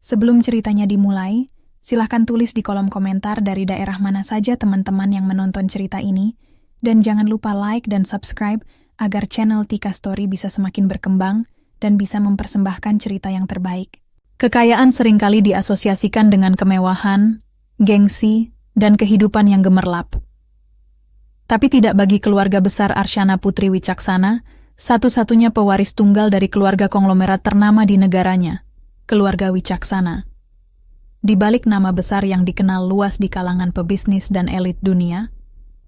Sebelum ceritanya dimulai, silahkan tulis di kolom komentar dari daerah mana saja teman-teman yang menonton cerita ini, dan jangan lupa like dan subscribe agar channel Tika Story bisa semakin berkembang dan bisa mempersembahkan cerita yang terbaik. Kekayaan seringkali diasosiasikan dengan kemewahan, gengsi, dan kehidupan yang gemerlap. Tapi tidak bagi keluarga besar Arsyana Putri Wicaksana, satu-satunya pewaris tunggal dari keluarga konglomerat ternama di negaranya, keluarga Wicaksana. Di balik nama besar yang dikenal luas di kalangan pebisnis dan elit dunia,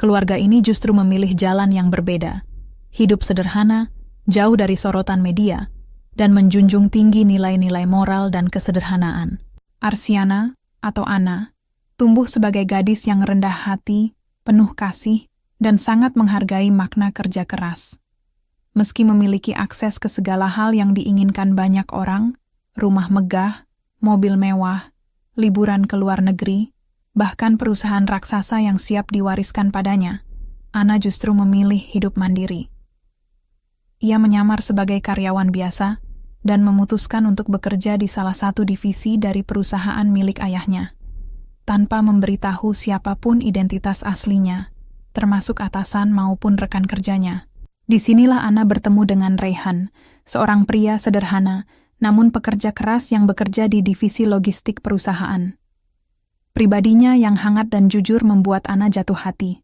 keluarga ini justru memilih jalan yang berbeda. Hidup sederhana, jauh dari sorotan media, dan menjunjung tinggi nilai-nilai moral dan kesederhanaan. Arsyana, atau Ana, tumbuh sebagai gadis yang rendah hati, penuh kasih, dan sangat menghargai makna kerja keras. Meski memiliki akses ke segala hal yang diinginkan banyak orang, rumah megah, mobil mewah, liburan ke luar negeri, bahkan perusahaan raksasa yang siap diwariskan padanya, Ana justru memilih hidup mandiri. Ia menyamar sebagai karyawan biasa dan memutuskan untuk bekerja di salah satu divisi dari perusahaan milik ayahnya, tanpa memberitahu siapapun identitas aslinya, termasuk atasan maupun rekan kerjanya. Disinilah Ana bertemu dengan Rehan, seorang pria sederhana namun pekerja keras yang bekerja di divisi logistik perusahaan. Pribadinya yang hangat dan jujur membuat Ana jatuh hati.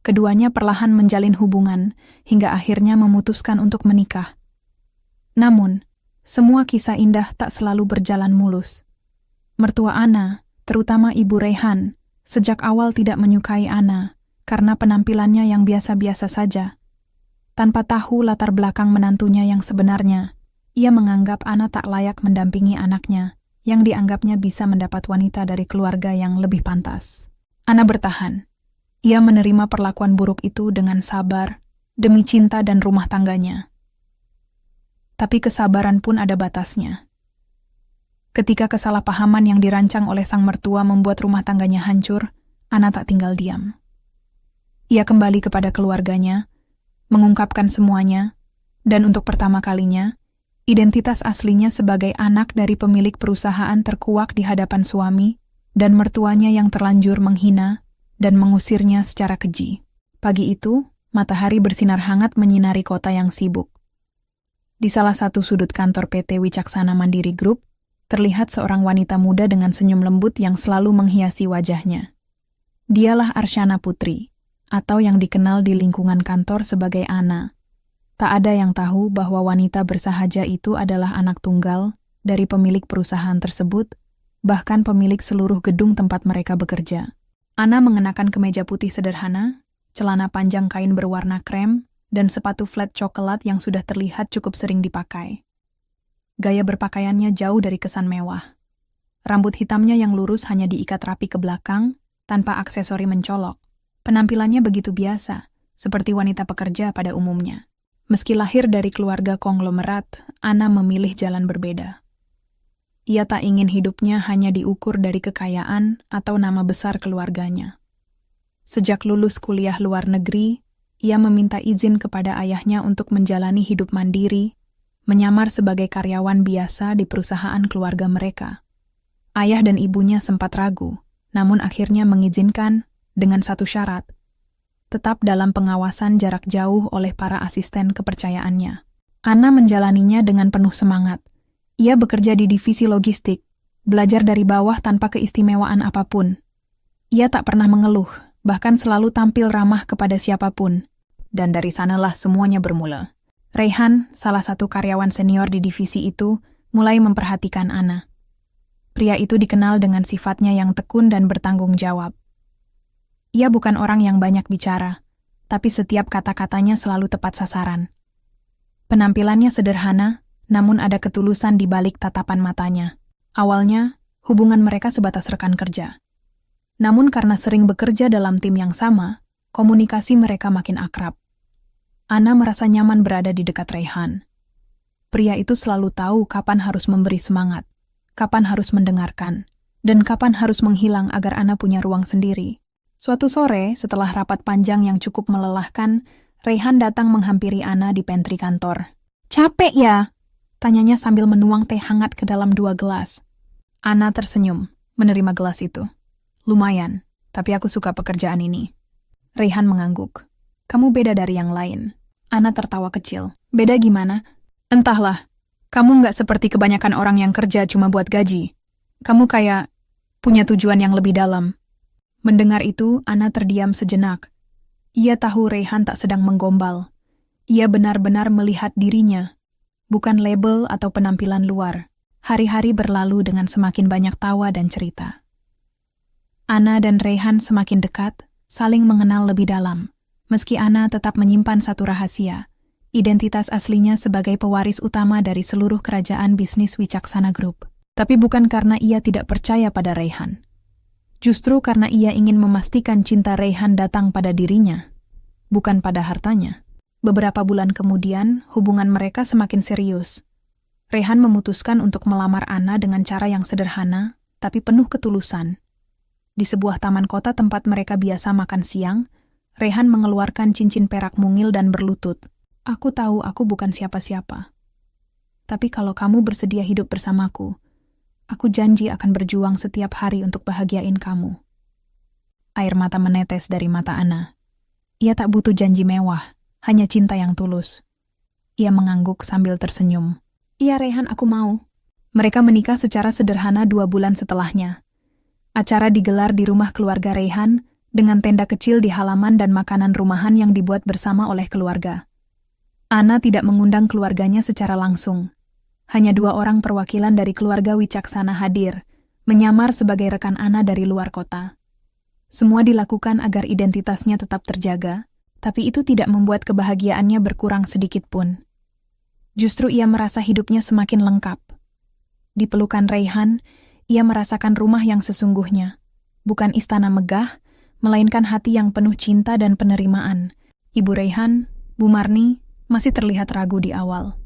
Keduanya perlahan menjalin hubungan hingga akhirnya memutuskan untuk menikah. Namun, semua kisah indah tak selalu berjalan mulus. Mertua Ana, terutama Ibu Rehan, sejak awal tidak menyukai Ana karena penampilannya yang biasa-biasa saja. Tanpa tahu latar belakang menantunya yang sebenarnya, ia menganggap Ana tak layak mendampingi anaknya, yang dianggapnya bisa mendapat wanita dari keluarga yang lebih pantas. Ana bertahan. Ia menerima perlakuan buruk itu dengan sabar, demi cinta dan rumah tangganya. Tapi kesabaran pun ada batasnya. Ketika kesalahpahaman yang dirancang oleh sang mertua membuat rumah tangganya hancur, Ana tak tinggal diam. Ia kembali kepada keluarganya, mengungkapkan semuanya, dan untuk pertama kalinya, identitas aslinya sebagai anak dari pemilik perusahaan terkuak di hadapan suami dan mertuanya yang terlanjur menghina dan mengusirnya secara keji. Pagi itu, matahari bersinar hangat menyinari kota yang sibuk. Di salah satu sudut kantor PT Wicaksana Mandiri Group, terlihat seorang wanita muda dengan senyum lembut yang selalu menghiasi wajahnya. Dialah Arsyana Putri, atau yang dikenal di lingkungan kantor sebagai Ana. Tak ada yang tahu bahwa wanita bersahaja itu adalah anak tunggal dari pemilik perusahaan tersebut, bahkan pemilik seluruh gedung tempat mereka bekerja. Ana mengenakan kemeja putih sederhana, celana panjang kain berwarna krem, dan sepatu flat coklat yang sudah terlihat cukup sering dipakai. Gaya berpakaiannya jauh dari kesan mewah. Rambut hitamnya yang lurus hanya diikat rapi ke belakang, tanpa aksesori mencolok. Penampilannya begitu biasa, seperti wanita pekerja pada umumnya. Meski lahir dari keluarga konglomerat, Ana memilih jalan berbeda. Ia tak ingin hidupnya hanya diukur dari kekayaan atau nama besar keluarganya. Sejak lulus kuliah luar negeri, ia meminta izin kepada ayahnya untuk menjalani hidup mandiri, menyamar sebagai karyawan biasa di perusahaan keluarga mereka. Ayah dan ibunya sempat ragu, namun akhirnya mengizinkan dengan satu syarat: tetap dalam pengawasan jarak jauh oleh para asisten kepercayaannya. Ana menjalaninya dengan penuh semangat. Ia bekerja di divisi logistik, belajar dari bawah tanpa keistimewaan apapun. Ia tak pernah mengeluh, bahkan selalu tampil ramah kepada siapapun. Dan dari sanalah semuanya bermula. Rehan, salah satu karyawan senior di divisi itu, mulai memperhatikan Ana. Pria itu dikenal dengan sifatnya yang tekun dan bertanggung jawab. Ia bukan orang yang banyak bicara, tapi setiap kata-katanya selalu tepat sasaran. Penampilannya sederhana, namun ada ketulusan di balik tatapan matanya. Awalnya, hubungan mereka sebatas rekan kerja. Namun karena sering bekerja dalam tim yang sama, komunikasi mereka makin akrab. Ana merasa nyaman berada di dekat Rehan. Pria itu selalu tahu kapan harus memberi semangat, kapan harus mendengarkan, dan kapan harus menghilang agar Ana punya ruang sendiri. Suatu sore, setelah rapat panjang yang cukup melelahkan, Rehan datang menghampiri Ana di pantry kantor. "Capek ya?" tanyanya sambil menuang teh hangat ke dalam 2 gelas. Ana tersenyum, menerima gelas itu. Lumayan, tapi aku suka pekerjaan ini. Raihan mengangguk. Kamu beda dari yang lain. Ana tertawa kecil. Beda gimana? Entahlah, kamu nggak seperti kebanyakan orang yang kerja cuma buat gaji. Kamu kayak punya tujuan yang lebih dalam. Mendengar itu, Ana terdiam sejenak. Ia tahu Raihan tak sedang menggombal. Ia benar-benar melihat dirinya, bukan label atau penampilan luar. Hari-hari berlalu dengan semakin banyak tawa dan cerita. Ana dan Raihan semakin dekat, saling mengenal lebih dalam. Meski Ana tetap menyimpan satu rahasia, identitas aslinya sebagai pewaris utama dari seluruh kerajaan bisnis Wicaksana Group. Tapi bukan karena ia tidak percaya pada Raihan. Justru karena ia ingin memastikan cinta Raihan datang pada dirinya, bukan pada hartanya. Beberapa bulan kemudian, hubungan mereka semakin serius. Raihan memutuskan untuk melamar Ana dengan cara yang sederhana, tapi penuh ketulusan. Di sebuah taman kota tempat mereka biasa makan siang, Raihan mengeluarkan cincin perak mungil dan berlutut. Aku tahu aku bukan siapa-siapa. Tapi kalau kamu bersedia hidup bersamaku, aku janji akan berjuang setiap hari untuk bahagiain kamu. Air mata menetes dari mata Ana. Ia tak butuh janji mewah. Hanya cinta yang tulus. Ia mengangguk sambil tersenyum. Iya Raihan, aku mau. Mereka menikah secara sederhana 2 bulan setelahnya. Acara digelar di rumah keluarga Raihan dengan tenda kecil di halaman dan makanan rumahan yang dibuat bersama oleh keluarga. Ana tidak mengundang keluarganya secara langsung. Hanya 2 orang perwakilan dari keluarga Wicaksana hadir, menyamar sebagai rekan Ana dari luar kota. Semua dilakukan agar identitasnya tetap terjaga, tapi itu tidak membuat kebahagiaannya berkurang sedikit pun. Justru ia merasa hidupnya semakin lengkap. Di pelukan Raihan, ia merasakan rumah yang sesungguhnya. Bukan istana megah, melainkan hati yang penuh cinta dan penerimaan. Ibu Raihan, Bu Marni, masih terlihat ragu di awal.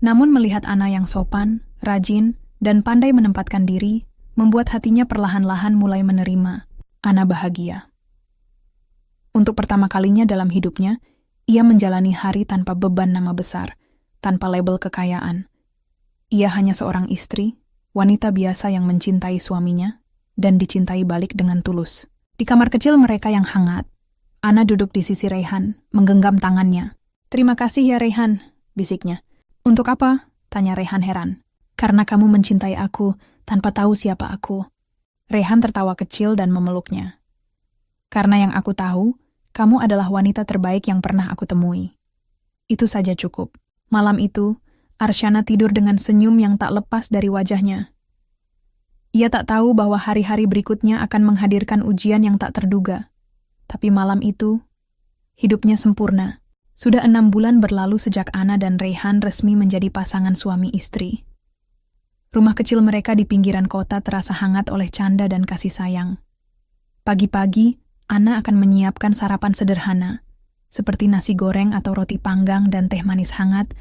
Namun melihat Ana yang sopan, rajin, dan pandai menempatkan diri, membuat hatinya perlahan-lahan mulai menerima. Ana bahagia. Untuk pertama kalinya dalam hidupnya, ia menjalani hari tanpa beban nama besar, tanpa label kekayaan. Ia hanya seorang istri, wanita biasa yang mencintai suaminya, dan dicintai balik dengan tulus. Di kamar kecil mereka yang hangat, Ana duduk di sisi Raihan, menggenggam tangannya. Terima kasih ya Raihan, bisiknya. Untuk apa? Tanya Raihan heran. Karena kamu mencintai aku, tanpa tahu siapa aku. Raihan tertawa kecil dan memeluknya. Karena yang aku tahu, kamu adalah wanita terbaik yang pernah aku temui. Itu saja cukup. Malam itu, Arsyana tidur dengan senyum yang tak lepas dari wajahnya. Ia tak tahu bahwa hari-hari berikutnya akan menghadirkan ujian yang tak terduga. Tapi malam itu, hidupnya sempurna. Sudah 6 bulan berlalu sejak Ana dan Raihan resmi menjadi pasangan suami istri. Rumah kecil mereka di pinggiran kota terasa hangat oleh canda dan kasih sayang. Pagi-pagi, Ana akan menyiapkan sarapan sederhana, seperti nasi goreng atau roti panggang dan teh manis hangat,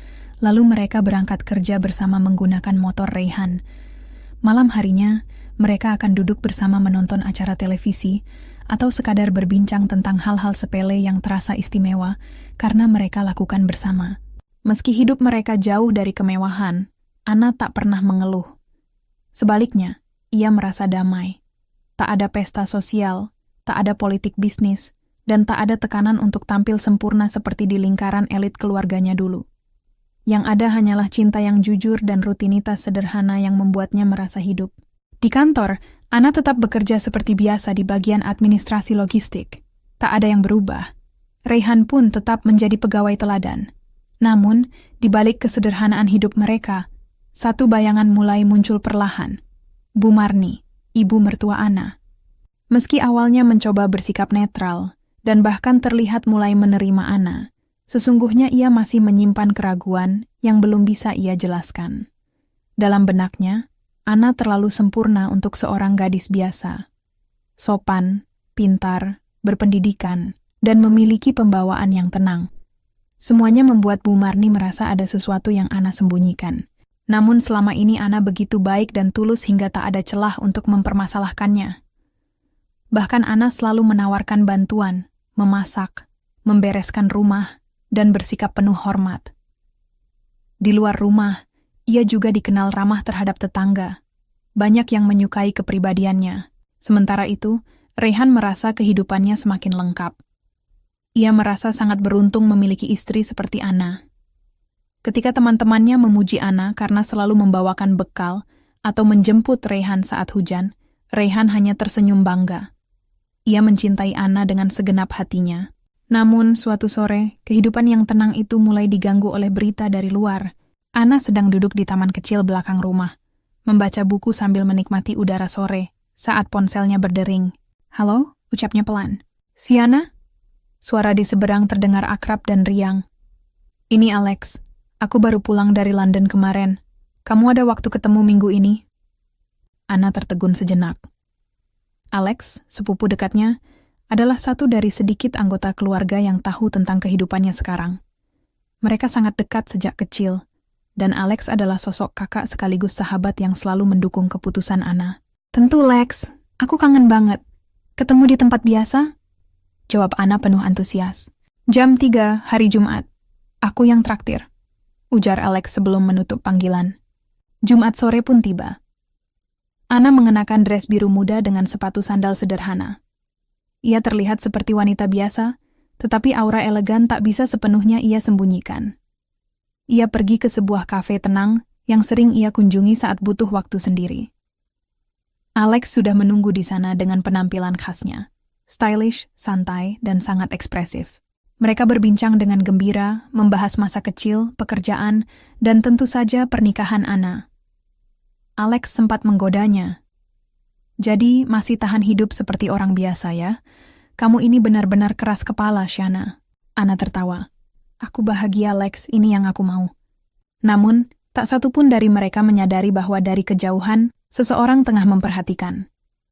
lalu mereka berangkat kerja bersama menggunakan motor Raihan. Malam harinya, mereka akan duduk bersama menonton acara televisi, atau sekadar berbincang tentang hal-hal sepele yang terasa istimewa, karena mereka lakukan bersama. Meski hidup mereka jauh dari kemewahan, Ana tak pernah mengeluh. Sebaliknya, ia merasa damai. Tak ada pesta sosial, tak ada politik bisnis, dan tak ada tekanan untuk tampil sempurna seperti di lingkaran elit keluarganya dulu. Yang ada hanyalah cinta yang jujur dan rutinitas sederhana yang membuatnya merasa hidup. Di kantor, Ana tetap bekerja seperti biasa di bagian administrasi logistik. Tak ada yang berubah. Raihan pun tetap menjadi pegawai teladan. Namun, di balik kesederhanaan hidup mereka, satu bayangan mulai muncul perlahan. Bu Marni, ibu mertua Ana. Meski awalnya mencoba bersikap netral, dan bahkan terlihat mulai menerima Ana, sesungguhnya ia masih menyimpan keraguan yang belum bisa ia jelaskan. Dalam benaknya, Ana terlalu sempurna untuk seorang gadis biasa. Sopan, pintar, berpendidikan, dan memiliki pembawaan yang tenang. Semuanya membuat Bu Marni merasa ada sesuatu yang Ana sembunyikan. Namun selama ini Ana begitu baik dan tulus hingga tak ada celah untuk mempermasalahkannya. Bahkan Ana selalu menawarkan bantuan, memasak, membereskan rumah, dan bersikap penuh hormat. Di luar rumah, ia juga dikenal ramah terhadap tetangga. Banyak yang menyukai kepribadiannya. Sementara itu, Raihan merasa kehidupannya semakin lengkap. Ia merasa sangat beruntung memiliki istri seperti Ana. Ketika teman-temannya memuji Ana karena selalu membawakan bekal atau menjemput Raihan saat hujan, Raihan hanya tersenyum bangga. Ia mencintai Ana dengan segenap hatinya. Namun, suatu sore, kehidupan yang tenang itu mulai diganggu oleh berita dari luar. Ana sedang duduk di taman kecil belakang rumah, membaca buku sambil menikmati udara sore, saat ponselnya berdering. "Halo?" ucapnya pelan. "Siana?" Suara di seberang terdengar akrab dan riang. "Ini Alex. Aku baru pulang dari London kemarin. Kamu ada waktu ketemu minggu ini?" Ana tertegun sejenak. Alex, sepupu dekatnya, adalah satu dari sedikit anggota keluarga yang tahu tentang kehidupannya sekarang. Mereka sangat dekat sejak kecil, dan Alex adalah sosok kakak sekaligus sahabat yang selalu mendukung keputusan Ana. "Tentu, Lex. Aku kangen banget. Ketemu di tempat biasa?" Jawab Ana penuh antusias. "Jam 3 hari Jumat. Aku yang traktir," ujar Alex sebelum menutup panggilan. Jumat sore pun tiba. Ana mengenakan dress biru muda dengan sepatu sandal sederhana. Ia terlihat seperti wanita biasa, tetapi aura elegan tak bisa sepenuhnya ia sembunyikan. Ia pergi ke sebuah kafe tenang yang sering ia kunjungi saat butuh waktu sendiri. Alex sudah menunggu di sana dengan penampilan khasnya. Stylish, santai, dan sangat ekspresif. Mereka berbincang dengan gembira, membahas masa kecil, pekerjaan, dan tentu saja pernikahan Ana. Alex sempat menggodanya. "Jadi masih tahan hidup seperti orang biasa ya? Kamu ini benar-benar keras kepala, Shana." Ana tertawa. "Aku bahagia, Lex, ini yang aku mau." Namun, tak satu pun dari mereka menyadari bahwa dari kejauhan, seseorang tengah memperhatikan.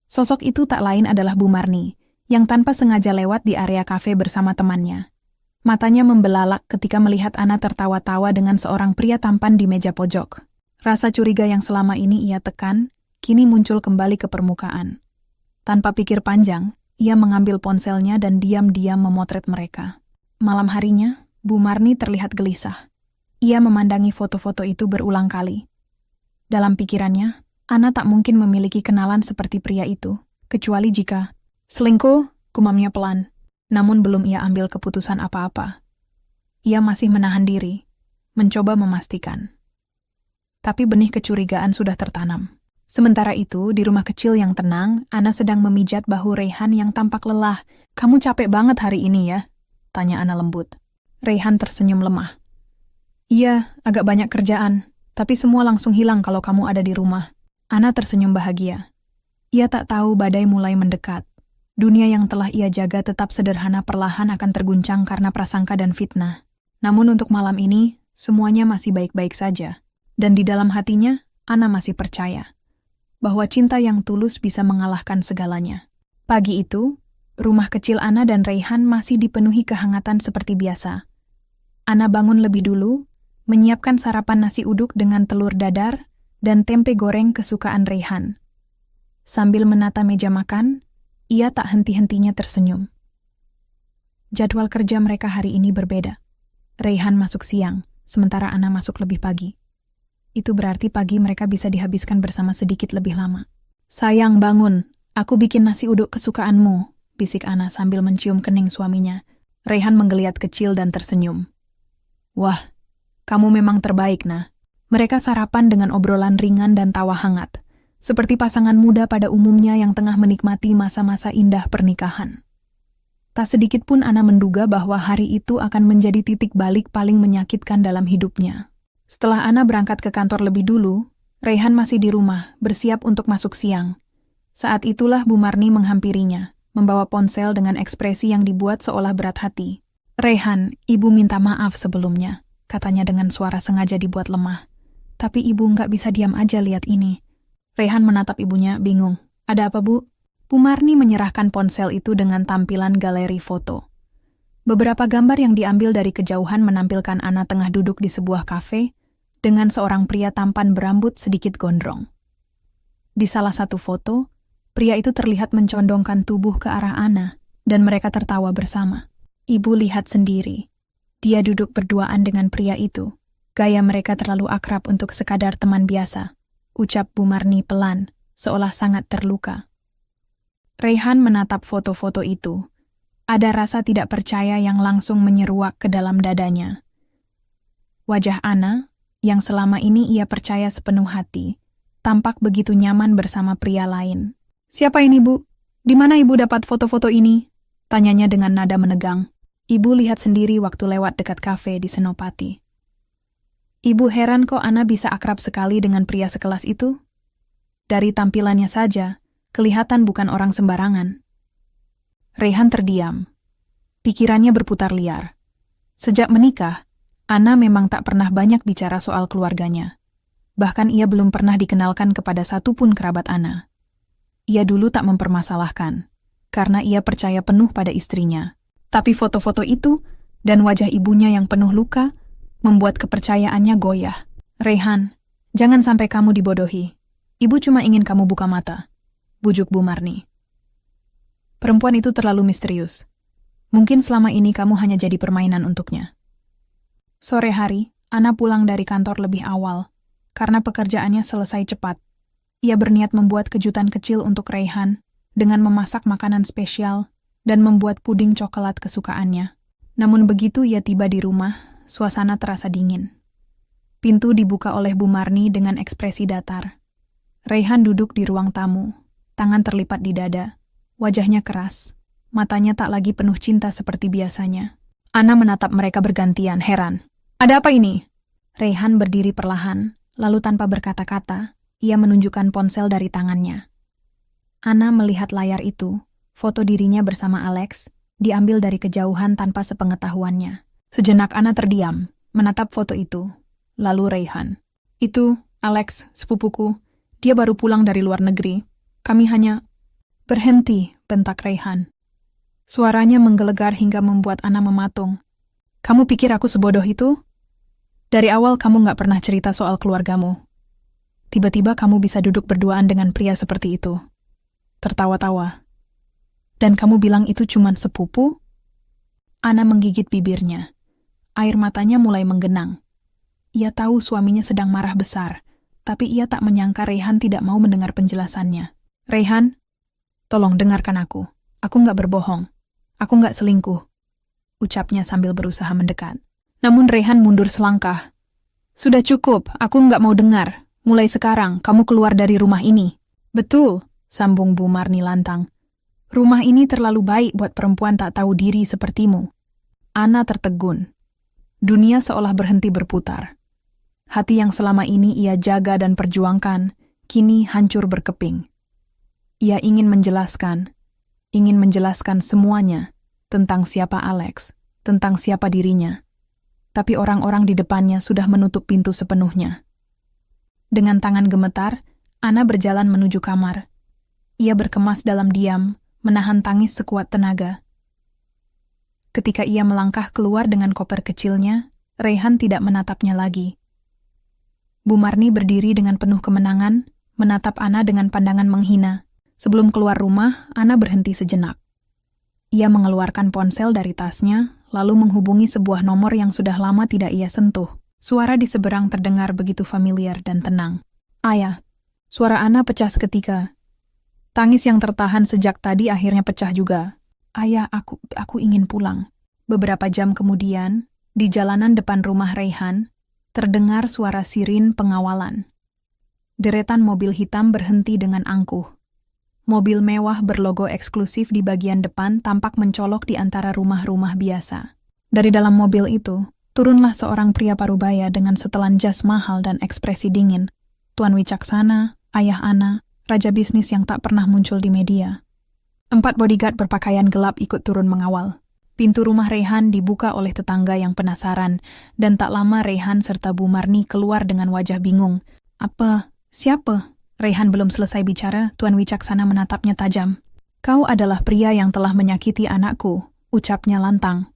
Sosok itu tak lain adalah Bu Marni, yang tanpa sengaja lewat di area kafe bersama temannya. Matanya membelalak ketika melihat Ana tertawa-tawa dengan seorang pria tampan di meja pojok. Rasa curiga yang selama ini ia tekan, kini muncul kembali ke permukaan. Tanpa pikir panjang, ia mengambil ponselnya dan diam-diam memotret mereka. Malam harinya, Bu Marni terlihat gelisah. Ia memandangi foto-foto itu berulang kali. Dalam pikirannya, Ana tak mungkin memiliki kenalan seperti pria itu, kecuali jika selingkuh, gumamnya pelan. Namun belum ia ambil keputusan apa-apa. Ia masih menahan diri, mencoba memastikan. Tapi benih kecurigaan sudah tertanam. Sementara itu, di rumah kecil yang tenang, Ana sedang memijat bahu Raihan yang tampak lelah. "Kamu capek banget hari ini ya?" tanya Ana lembut. Raihan tersenyum lemah. "Iya, agak banyak kerjaan, tapi semua langsung hilang kalau kamu ada di rumah." Ana tersenyum bahagia. Ia tak tahu badai mulai mendekat. Dunia yang telah ia jaga tetap sederhana perlahan akan terguncang karena prasangka dan fitnah. Namun untuk malam ini, semuanya masih baik-baik saja. Dan di dalam hatinya, Ana masih percaya bahwa cinta yang tulus bisa mengalahkan segalanya. Pagi itu, rumah kecil Ana dan Raihan masih dipenuhi kehangatan seperti biasa. Ana bangun lebih dulu, menyiapkan sarapan nasi uduk dengan telur dadar dan tempe goreng kesukaan Raihan. Sambil menata meja makan, ia tak henti-hentinya tersenyum. Jadwal kerja mereka hari ini berbeda. Raihan masuk siang, sementara Ana masuk lebih pagi. Itu berarti pagi mereka bisa dihabiskan bersama sedikit lebih lama. "Sayang, bangun. Aku bikin nasi uduk kesukaanmu," bisik Ana sambil mencium kening suaminya. Raihan menggeliat kecil dan tersenyum. "Wah, kamu memang terbaik, Nah." Mereka sarapan dengan obrolan ringan dan tawa hangat, seperti pasangan muda pada umumnya yang tengah menikmati masa-masa indah pernikahan. Tak sedikit pun Ana menduga bahwa hari itu akan menjadi titik balik paling menyakitkan dalam hidupnya. Setelah Ana berangkat ke kantor lebih dulu, Raihan masih di rumah, bersiap untuk masuk siang. Saat itulah Bu Marni menghampirinya, membawa ponsel dengan ekspresi yang dibuat seolah berat hati. "Raihan, Ibu minta maaf sebelumnya," katanya dengan suara sengaja dibuat lemah. "Tapi Ibu nggak bisa diam aja lihat ini." Raihan menatap ibunya, bingung. "Ada apa, Bu?" Bu Marni menyerahkan ponsel itu dengan tampilan galeri foto. Beberapa gambar yang diambil dari kejauhan menampilkan Ana tengah duduk di sebuah kafe dengan seorang pria tampan berambut sedikit gondrong. Di salah satu foto, pria itu terlihat mencondongkan tubuh ke arah Ana, dan mereka tertawa bersama. Ibu lihat sendiri. Dia duduk berduaan dengan pria itu. Gaya mereka terlalu akrab untuk sekadar teman biasa, ucap Bu Marni pelan, seolah sangat terluka. Raihan menatap foto-foto itu. Ada rasa tidak percaya yang langsung menyeruak ke dalam dadanya. Wajah Ana, yang selama ini ia percaya sepenuh hati, tampak begitu nyaman bersama pria lain. "Siapa ini, Bu? Di mana Ibu dapat foto-foto ini?" tanyanya dengan nada menegang. Ibu lihat sendiri waktu lewat dekat kafe di Senopati. Ibu heran kok Ana bisa akrab sekali dengan pria sekelas itu. Dari tampilannya saja, kelihatan bukan orang sembarangan. Raihan terdiam. Pikirannya berputar liar. Sejak menikah, Ana memang tak pernah banyak bicara soal keluarganya. Bahkan ia belum pernah dikenalkan kepada satupun kerabat Ana. Ia dulu tak mempermasalahkan, karena ia percaya penuh pada istrinya. Tapi foto-foto itu dan wajah ibunya yang penuh luka membuat kepercayaannya goyah. "Raihan, jangan sampai kamu dibodohi. Ibu cuma ingin kamu buka mata," bujuk Bu Marni. "Perempuan itu terlalu misterius. Mungkin selama ini kamu hanya jadi permainan untuknya." Sore hari, Ana pulang dari kantor lebih awal, karena pekerjaannya selesai cepat. Ia berniat membuat kejutan kecil untuk Raihan dengan memasak makanan spesial dan membuat puding coklat kesukaannya. Namun begitu ia tiba di rumah, suasana terasa dingin. Pintu dibuka oleh Bu Marni dengan ekspresi datar. Raihan duduk di ruang tamu, tangan terlipat di dada, wajahnya keras, matanya tak lagi penuh cinta seperti biasanya. Ana menatap mereka bergantian, heran. "Ada apa ini?" Raihan berdiri perlahan, lalu tanpa berkata-kata, ia menunjukkan ponsel dari tangannya. Ana melihat layar itu, foto dirinya bersama Alex, diambil dari kejauhan tanpa sepengetahuannya. Sejenak Ana terdiam, menatap foto itu. Lalu Raihan. "Itu, Alex, sepupuku. Dia baru pulang dari luar negeri. Kami hanya..." "Berhenti," bentak Raihan. Suaranya menggelegar hingga membuat Ana mematung. "Kamu pikir aku sebodoh itu? Dari awal kamu gak pernah cerita soal keluargamu. Tiba-tiba kamu bisa duduk berduaan dengan pria seperti itu. Tertawa-tawa. Dan kamu bilang itu cuman sepupu?" Ana menggigit bibirnya. Air matanya mulai menggenang. Ia tahu suaminya sedang marah besar, tapi ia tak menyangka Raihan tidak mau mendengar penjelasannya. "Raihan, tolong dengarkan aku. Aku nggak berbohong. Aku nggak selingkuh," ucapnya sambil berusaha mendekat. Namun Raihan mundur selangkah. "Sudah cukup, aku nggak mau dengar. Mulai sekarang, kamu keluar dari rumah ini." "Betul," sambung Bu Marni lantang. "Rumah ini terlalu baik buat perempuan tak tahu diri sepertimu." Ana tertegun. Dunia seolah berhenti berputar. Hati yang selama ini ia jaga dan perjuangkan, kini hancur berkeping. Ia ingin menjelaskan semuanya tentang siapa Alex, tentang siapa dirinya. Tapi orang-orang di depannya sudah menutup pintu sepenuhnya. Dengan tangan gemetar, Ana berjalan menuju kamar. Ia berkemas dalam diam, menahan tangis sekuat tenaga. Ketika ia melangkah keluar dengan koper kecilnya, Raihan tidak menatapnya lagi. Bu Marni berdiri dengan penuh kemenangan, menatap Ana dengan pandangan menghina. Sebelum keluar rumah, Ana berhenti sejenak. Ia mengeluarkan ponsel dari tasnya, lalu menghubungi sebuah nomor yang sudah lama tidak ia sentuh. Suara di seberang terdengar begitu familiar dan tenang. "Ayah." Suara Ana pecah seketika. Tangis yang tertahan sejak tadi akhirnya pecah juga. "Ayah, aku ingin pulang." Beberapa jam kemudian, di jalanan depan rumah Raihan, terdengar suara sirin pengawalan. Deretan mobil hitam berhenti dengan angkuh. Mobil mewah berlogo eksklusif di bagian depan tampak mencolok di antara rumah-rumah biasa. Dari dalam mobil itu, turunlah seorang pria parubaya dengan setelan jas mahal dan ekspresi dingin. Tuan Wicaksana, ayah Ana, raja bisnis yang tak pernah muncul di media. 4 bodyguard berpakaian gelap ikut turun mengawal. Pintu rumah Raihan dibuka oleh tetangga yang penasaran, dan tak lama Raihan serta Bu Marni keluar dengan wajah bingung. "Apa? Siapa?" Raihan belum selesai bicara, Tuan Wicaksana menatapnya tajam. "Kau adalah pria yang telah menyakiti anakku," ucapnya lantang.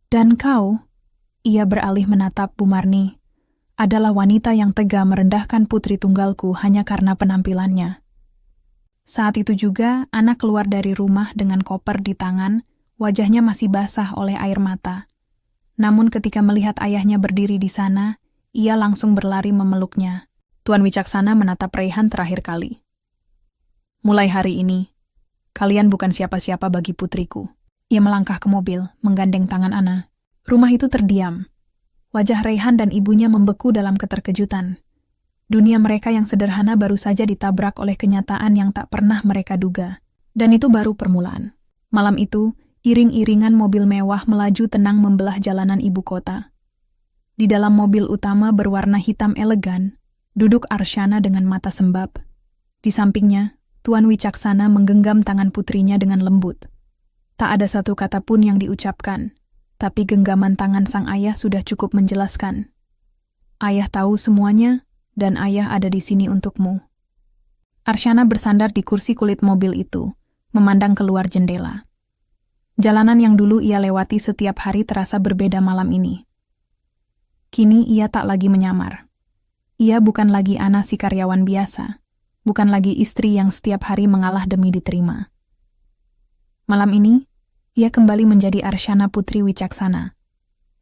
"Dan kau," ia beralih menatap Bu Marni, "adalah wanita yang tega merendahkan putri tunggalku hanya karena penampilannya." Saat itu juga, Ana keluar dari rumah dengan koper di tangan, wajahnya masih basah oleh air mata. Namun ketika melihat ayahnya berdiri di sana, ia langsung berlari memeluknya. Tuan Wicaksana menatap Raihan terakhir kali. Mulai hari ini, kalian bukan siapa-siapa bagi putriku. Ia melangkah ke mobil, menggandeng tangan Ana. Rumah itu terdiam. Wajah Raihan dan ibunya membeku dalam keterkejutan. Dunia mereka yang sederhana baru saja ditabrak oleh kenyataan yang tak pernah mereka duga. Dan itu baru permulaan. Malam itu, iring-iringan mobil mewah melaju tenang membelah jalanan ibu kota. Di dalam mobil utama berwarna hitam elegan, duduk Arsyana dengan mata sembab. Di sampingnya, Tuan Wicaksana menggenggam tangan putrinya dengan lembut. Tak ada satu kata pun yang diucapkan, tapi genggaman tangan sang ayah sudah cukup menjelaskan. Ayah tahu semuanya, dan ayah ada di sini untukmu. Arsyana bersandar di kursi kulit mobil itu, memandang keluar jendela. Jalanan yang dulu ia lewati setiap hari terasa berbeda malam ini. Kini ia tak lagi menyamar. Ia bukan lagi Ana si karyawan biasa, bukan lagi istri yang setiap hari mengalah demi diterima. Malam ini, ia kembali menjadi Arsyana Putri Wicaksana,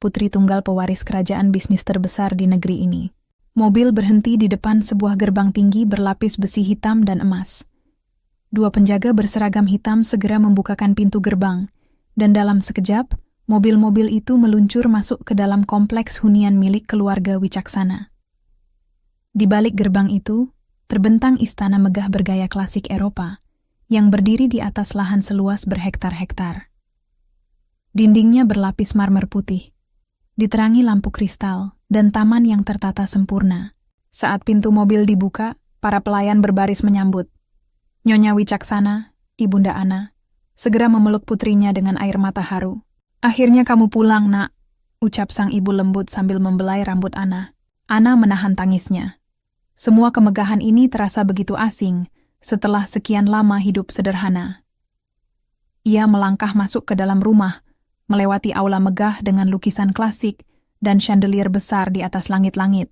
putri tunggal pewaris kerajaan bisnis terbesar di negeri ini. Mobil berhenti di depan sebuah gerbang tinggi berlapis besi hitam dan emas. Dua penjaga berseragam hitam segera membukakan pintu gerbang, dan dalam sekejap, mobil-mobil itu meluncur masuk ke dalam kompleks hunian milik keluarga Wicaksana. Di balik gerbang itu, terbentang istana megah bergaya klasik Eropa, yang berdiri di atas lahan seluas berhektar-hektar. Dindingnya berlapis marmer putih, diterangi lampu kristal, dan taman yang tertata sempurna. Saat pintu mobil dibuka, para pelayan berbaris menyambut. Nyonya Wicaksana, Ibunda Ana, segera memeluk putrinya dengan air mata haru. "Akhirnya kamu pulang, nak," ucap sang ibu lembut sambil membelai rambut Ana. Ana menahan tangisnya. Semua kemegahan ini terasa begitu asing setelah sekian lama hidup sederhana. Ia melangkah masuk ke dalam rumah, melewati aula megah dengan lukisan klasik dan chandelier besar di atas langit-langit.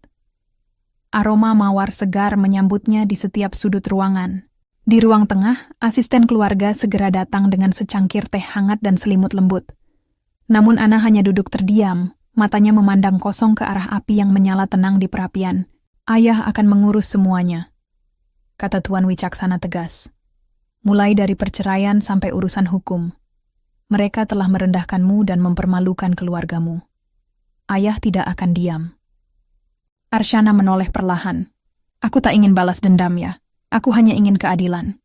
Aroma mawar segar menyambutnya di setiap sudut ruangan. Di ruang tengah, asisten keluarga segera datang dengan secangkir teh hangat dan selimut lembut. Namun Ana hanya duduk terdiam, matanya memandang kosong ke arah api yang menyala tenang di perapian. "Ayah akan mengurus semuanya," kata Tuan Wicaksana tegas. "Mulai dari perceraian sampai urusan hukum. Mereka telah merendahkanmu dan mempermalukan keluargamu. Ayah tidak akan diam." Arsyana menoleh perlahan. "Aku tak ingin balas dendam ya. Aku hanya ingin keadilan."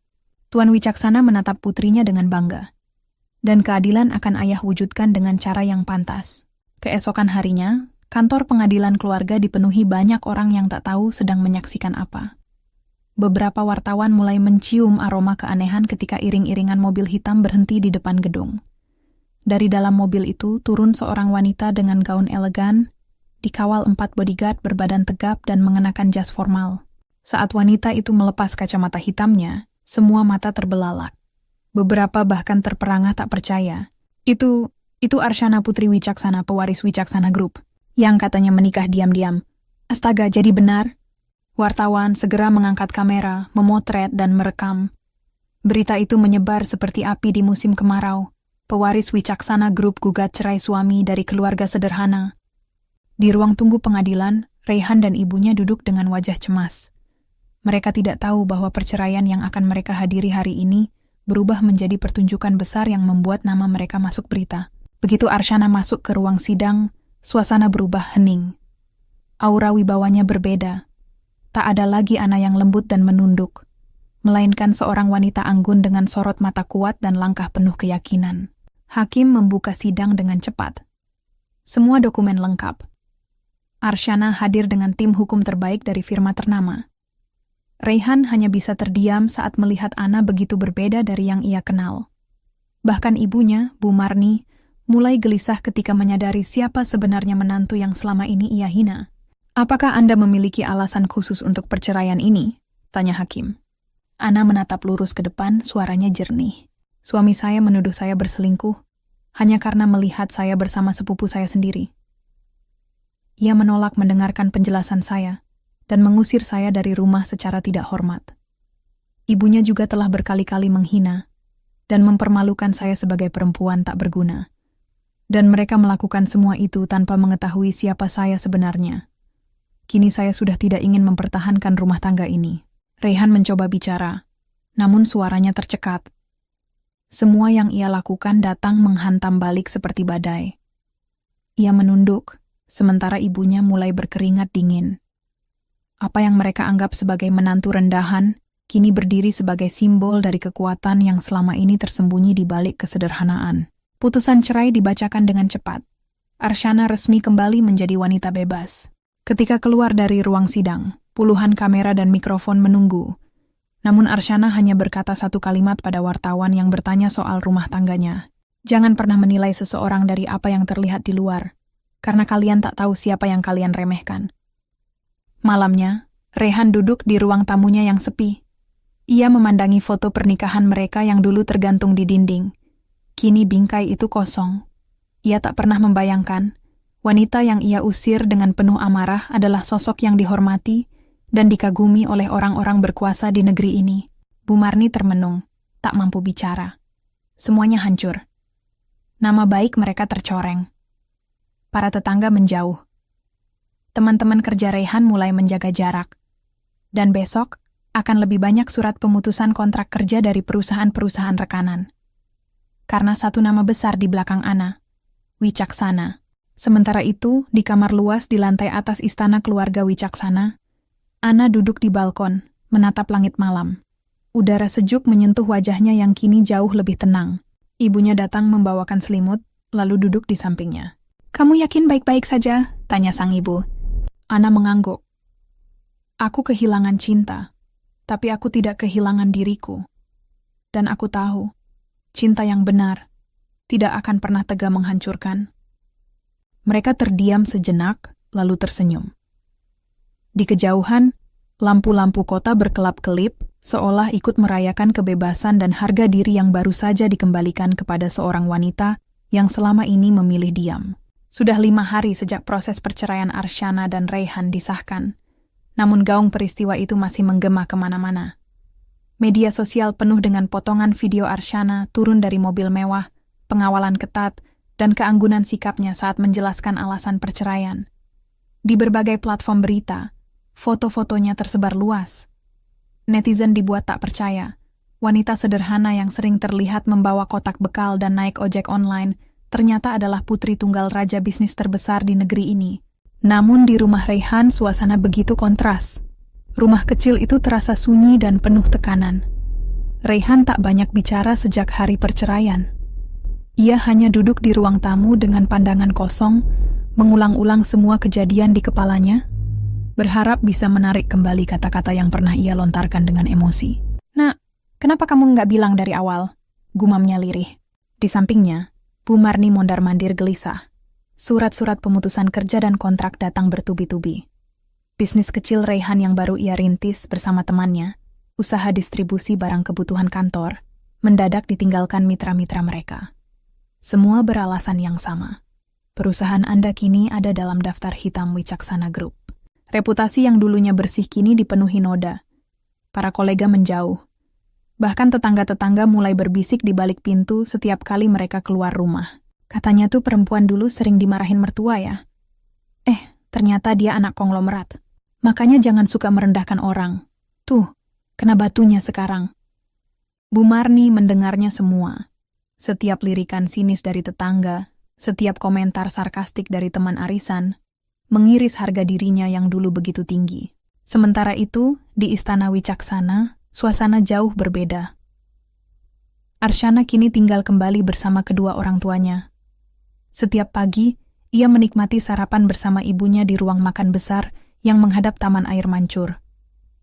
Tuan Wicaksana menatap putrinya dengan bangga. Dan keadilan akan ayah wujudkan dengan cara yang pantas. Keesokan harinya, kantor pengadilan keluarga dipenuhi banyak orang yang tak tahu sedang menyaksikan apa. Beberapa wartawan mulai mencium aroma keanehan ketika iring-iringan mobil hitam berhenti di depan gedung. Dari dalam mobil itu turun seorang wanita dengan gaun elegan, dikawal 4 bodyguard berbadan tegap dan mengenakan jas formal. Saat wanita itu melepas kacamata hitamnya, semua mata terbelalak. Beberapa bahkan terperangah tak percaya. Itu Arsyana Putri Wicaksana, pewaris Wicaksana Group, yang katanya menikah diam-diam. Astaga, jadi benar? Wartawan segera mengangkat kamera, memotret dan merekam. Berita itu menyebar seperti api di musim kemarau. Pewaris Wicaksana Group gugat cerai suami dari keluarga sederhana. Di ruang tunggu pengadilan, Raihan dan ibunya duduk dengan wajah cemas. Mereka tidak tahu bahwa perceraian yang akan mereka hadiri hari ini berubah menjadi pertunjukan besar yang membuat nama mereka masuk berita. Begitu Arsyana masuk ke ruang sidang, suasana berubah hening. Aura wibawanya berbeda. Tak ada lagi Ana yang lembut dan menunduk, melainkan seorang wanita anggun dengan sorot mata kuat dan langkah penuh keyakinan. Hakim membuka sidang dengan cepat. Semua dokumen lengkap. Arsyana hadir dengan tim hukum terbaik dari firma ternama. Raihan hanya bisa terdiam saat melihat Ana begitu berbeda dari yang ia kenal. Bahkan ibunya, Bu Marni, mulai gelisah ketika menyadari siapa sebenarnya menantu yang selama ini ia hina. "Apakah Anda memiliki alasan khusus untuk perceraian ini?" tanya hakim. Ana menatap lurus ke depan, suaranya jernih. "Suami saya menuduh saya berselingkuh, hanya karena melihat saya bersama sepupu saya sendiri. Ia menolak mendengarkan penjelasan saya, dan mengusir saya dari rumah secara tidak hormat. Ibunya juga telah berkali-kali menghina dan mempermalukan saya sebagai perempuan tak berguna. Dan mereka melakukan semua itu tanpa mengetahui siapa saya sebenarnya. Kini saya sudah tidak ingin mempertahankan rumah tangga ini." Raihan mencoba bicara, namun suaranya tercekat. Semua yang ia lakukan datang menghantam balik seperti badai. Ia menunduk, sementara ibunya mulai berkeringat dingin. Apa yang mereka anggap sebagai menantu rendahan, kini berdiri sebagai simbol dari kekuatan yang selama ini tersembunyi di balik kesederhanaan. Putusan cerai dibacakan dengan cepat. Arsyana resmi kembali menjadi wanita bebas. Ketika keluar dari ruang sidang, puluhan kamera dan mikrofon menunggu. Namun Arsyana hanya berkata satu kalimat pada wartawan yang bertanya soal rumah tangganya. Jangan pernah menilai seseorang dari apa yang terlihat di luar, karena kalian tak tahu siapa yang kalian remehkan. Malamnya, Rehan duduk di ruang tamunya yang sepi. Ia memandangi foto pernikahan mereka yang dulu tergantung di dinding. Kini bingkai itu kosong. Ia tak pernah membayangkan, wanita yang ia usir dengan penuh amarah adalah sosok yang dihormati dan dikagumi oleh orang-orang berkuasa di negeri ini. Bu Marni termenung, tak mampu bicara. Semuanya hancur. Nama baik mereka tercoreng. Para tetangga menjauh. Teman-teman kerja Rehan mulai menjaga jarak. Dan besok, akan lebih banyak surat pemutusan kontrak kerja dari perusahaan-perusahaan rekanan. Karena satu nama besar di belakang Ana, Wicaksana. Sementara itu, di kamar luas di lantai atas istana keluarga Wicaksana, Ana duduk di balkon, menatap langit malam. Udara sejuk menyentuh wajahnya yang kini jauh lebih tenang. Ibunya datang membawakan selimut, lalu duduk di sampingnya. "Kamu yakin baik-baik saja?" tanya sang ibu. Ana mengangguk. "Aku kehilangan cinta, tapi aku tidak kehilangan diriku. Dan aku tahu, cinta yang benar tidak akan pernah tega menghancurkan." Mereka terdiam sejenak, lalu tersenyum. Di kejauhan, lampu-lampu kota berkelap-kelip, seolah ikut merayakan kebebasan dan harga diri yang baru saja dikembalikan kepada seorang wanita yang selama ini memilih diam. Sudah 5 hari sejak proses perceraian Arsyana dan Rehan disahkan, namun gaung peristiwa itu masih menggema kemana-mana. Media sosial penuh dengan potongan video Arsyana turun dari mobil mewah, pengawalan ketat, dan keanggunan sikapnya saat menjelaskan alasan perceraian. Di berbagai platform berita, foto-fotonya tersebar luas. Netizen dibuat tak percaya. Wanita sederhana yang sering terlihat membawa kotak bekal dan naik ojek online ternyata adalah putri tunggal raja bisnis terbesar di negeri ini. Namun di rumah Rehan suasana begitu kontras. Rumah kecil itu terasa sunyi dan penuh tekanan. Rehan tak banyak bicara sejak hari perceraian. Ia hanya duduk di ruang tamu dengan pandangan kosong, mengulang-ulang semua kejadian di kepalanya, berharap bisa menarik kembali kata-kata yang pernah ia lontarkan dengan emosi. "Nak, kenapa kamu nggak bilang dari awal?" gumamnya lirih. Di sampingnya, Bu Marni mondar-mandir gelisah. Surat-surat pemutusan kerja dan kontrak datang bertubi-tubi. Bisnis kecil Rehan yang baru ia rintis bersama temannya, usaha distribusi barang kebutuhan kantor, mendadak ditinggalkan mitra-mitra mereka. Semua beralasan yang sama. Perusahaan Anda kini ada dalam daftar hitam Wicaksana Group. Reputasi yang dulunya bersih kini dipenuhi noda. Para kolega menjauh. Bahkan tetangga-tetangga mulai berbisik di balik pintu setiap kali mereka keluar rumah. "Katanya tuh perempuan dulu sering dimarahin mertua ya. Ternyata dia anak konglomerat. Makanya jangan suka merendahkan orang. Tuh, kena batunya sekarang." Bu Marni mendengarnya semua. Setiap lirikan sinis dari tetangga, setiap komentar sarkastik dari teman arisan, mengiris harga dirinya yang dulu begitu tinggi. Sementara itu, di Istana Wicaksana, suasana jauh berbeda. Arsyana kini tinggal kembali bersama kedua orang tuanya. Setiap pagi, ia menikmati sarapan bersama ibunya di ruang makan besar yang menghadap Taman Air Mancur.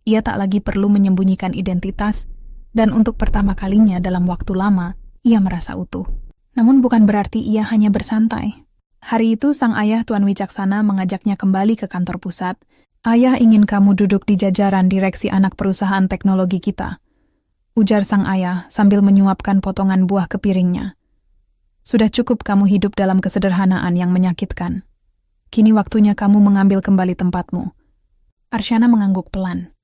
Ia tak lagi perlu menyembunyikan identitas, dan untuk pertama kalinya dalam waktu lama, ia merasa utuh. Namun bukan berarti ia hanya bersantai. Hari itu sang ayah Tuan Wicaksana mengajaknya kembali ke kantor pusat. "Ayah ingin kamu duduk di jajaran direksi anak perusahaan teknologi kita," ujar sang ayah sambil menyuapkan potongan buah ke piringnya. "Sudah cukup kamu hidup dalam kesederhanaan yang menyakitkan. Kini waktunya kamu mengambil kembali tempatmu." Arsyana mengangguk pelan.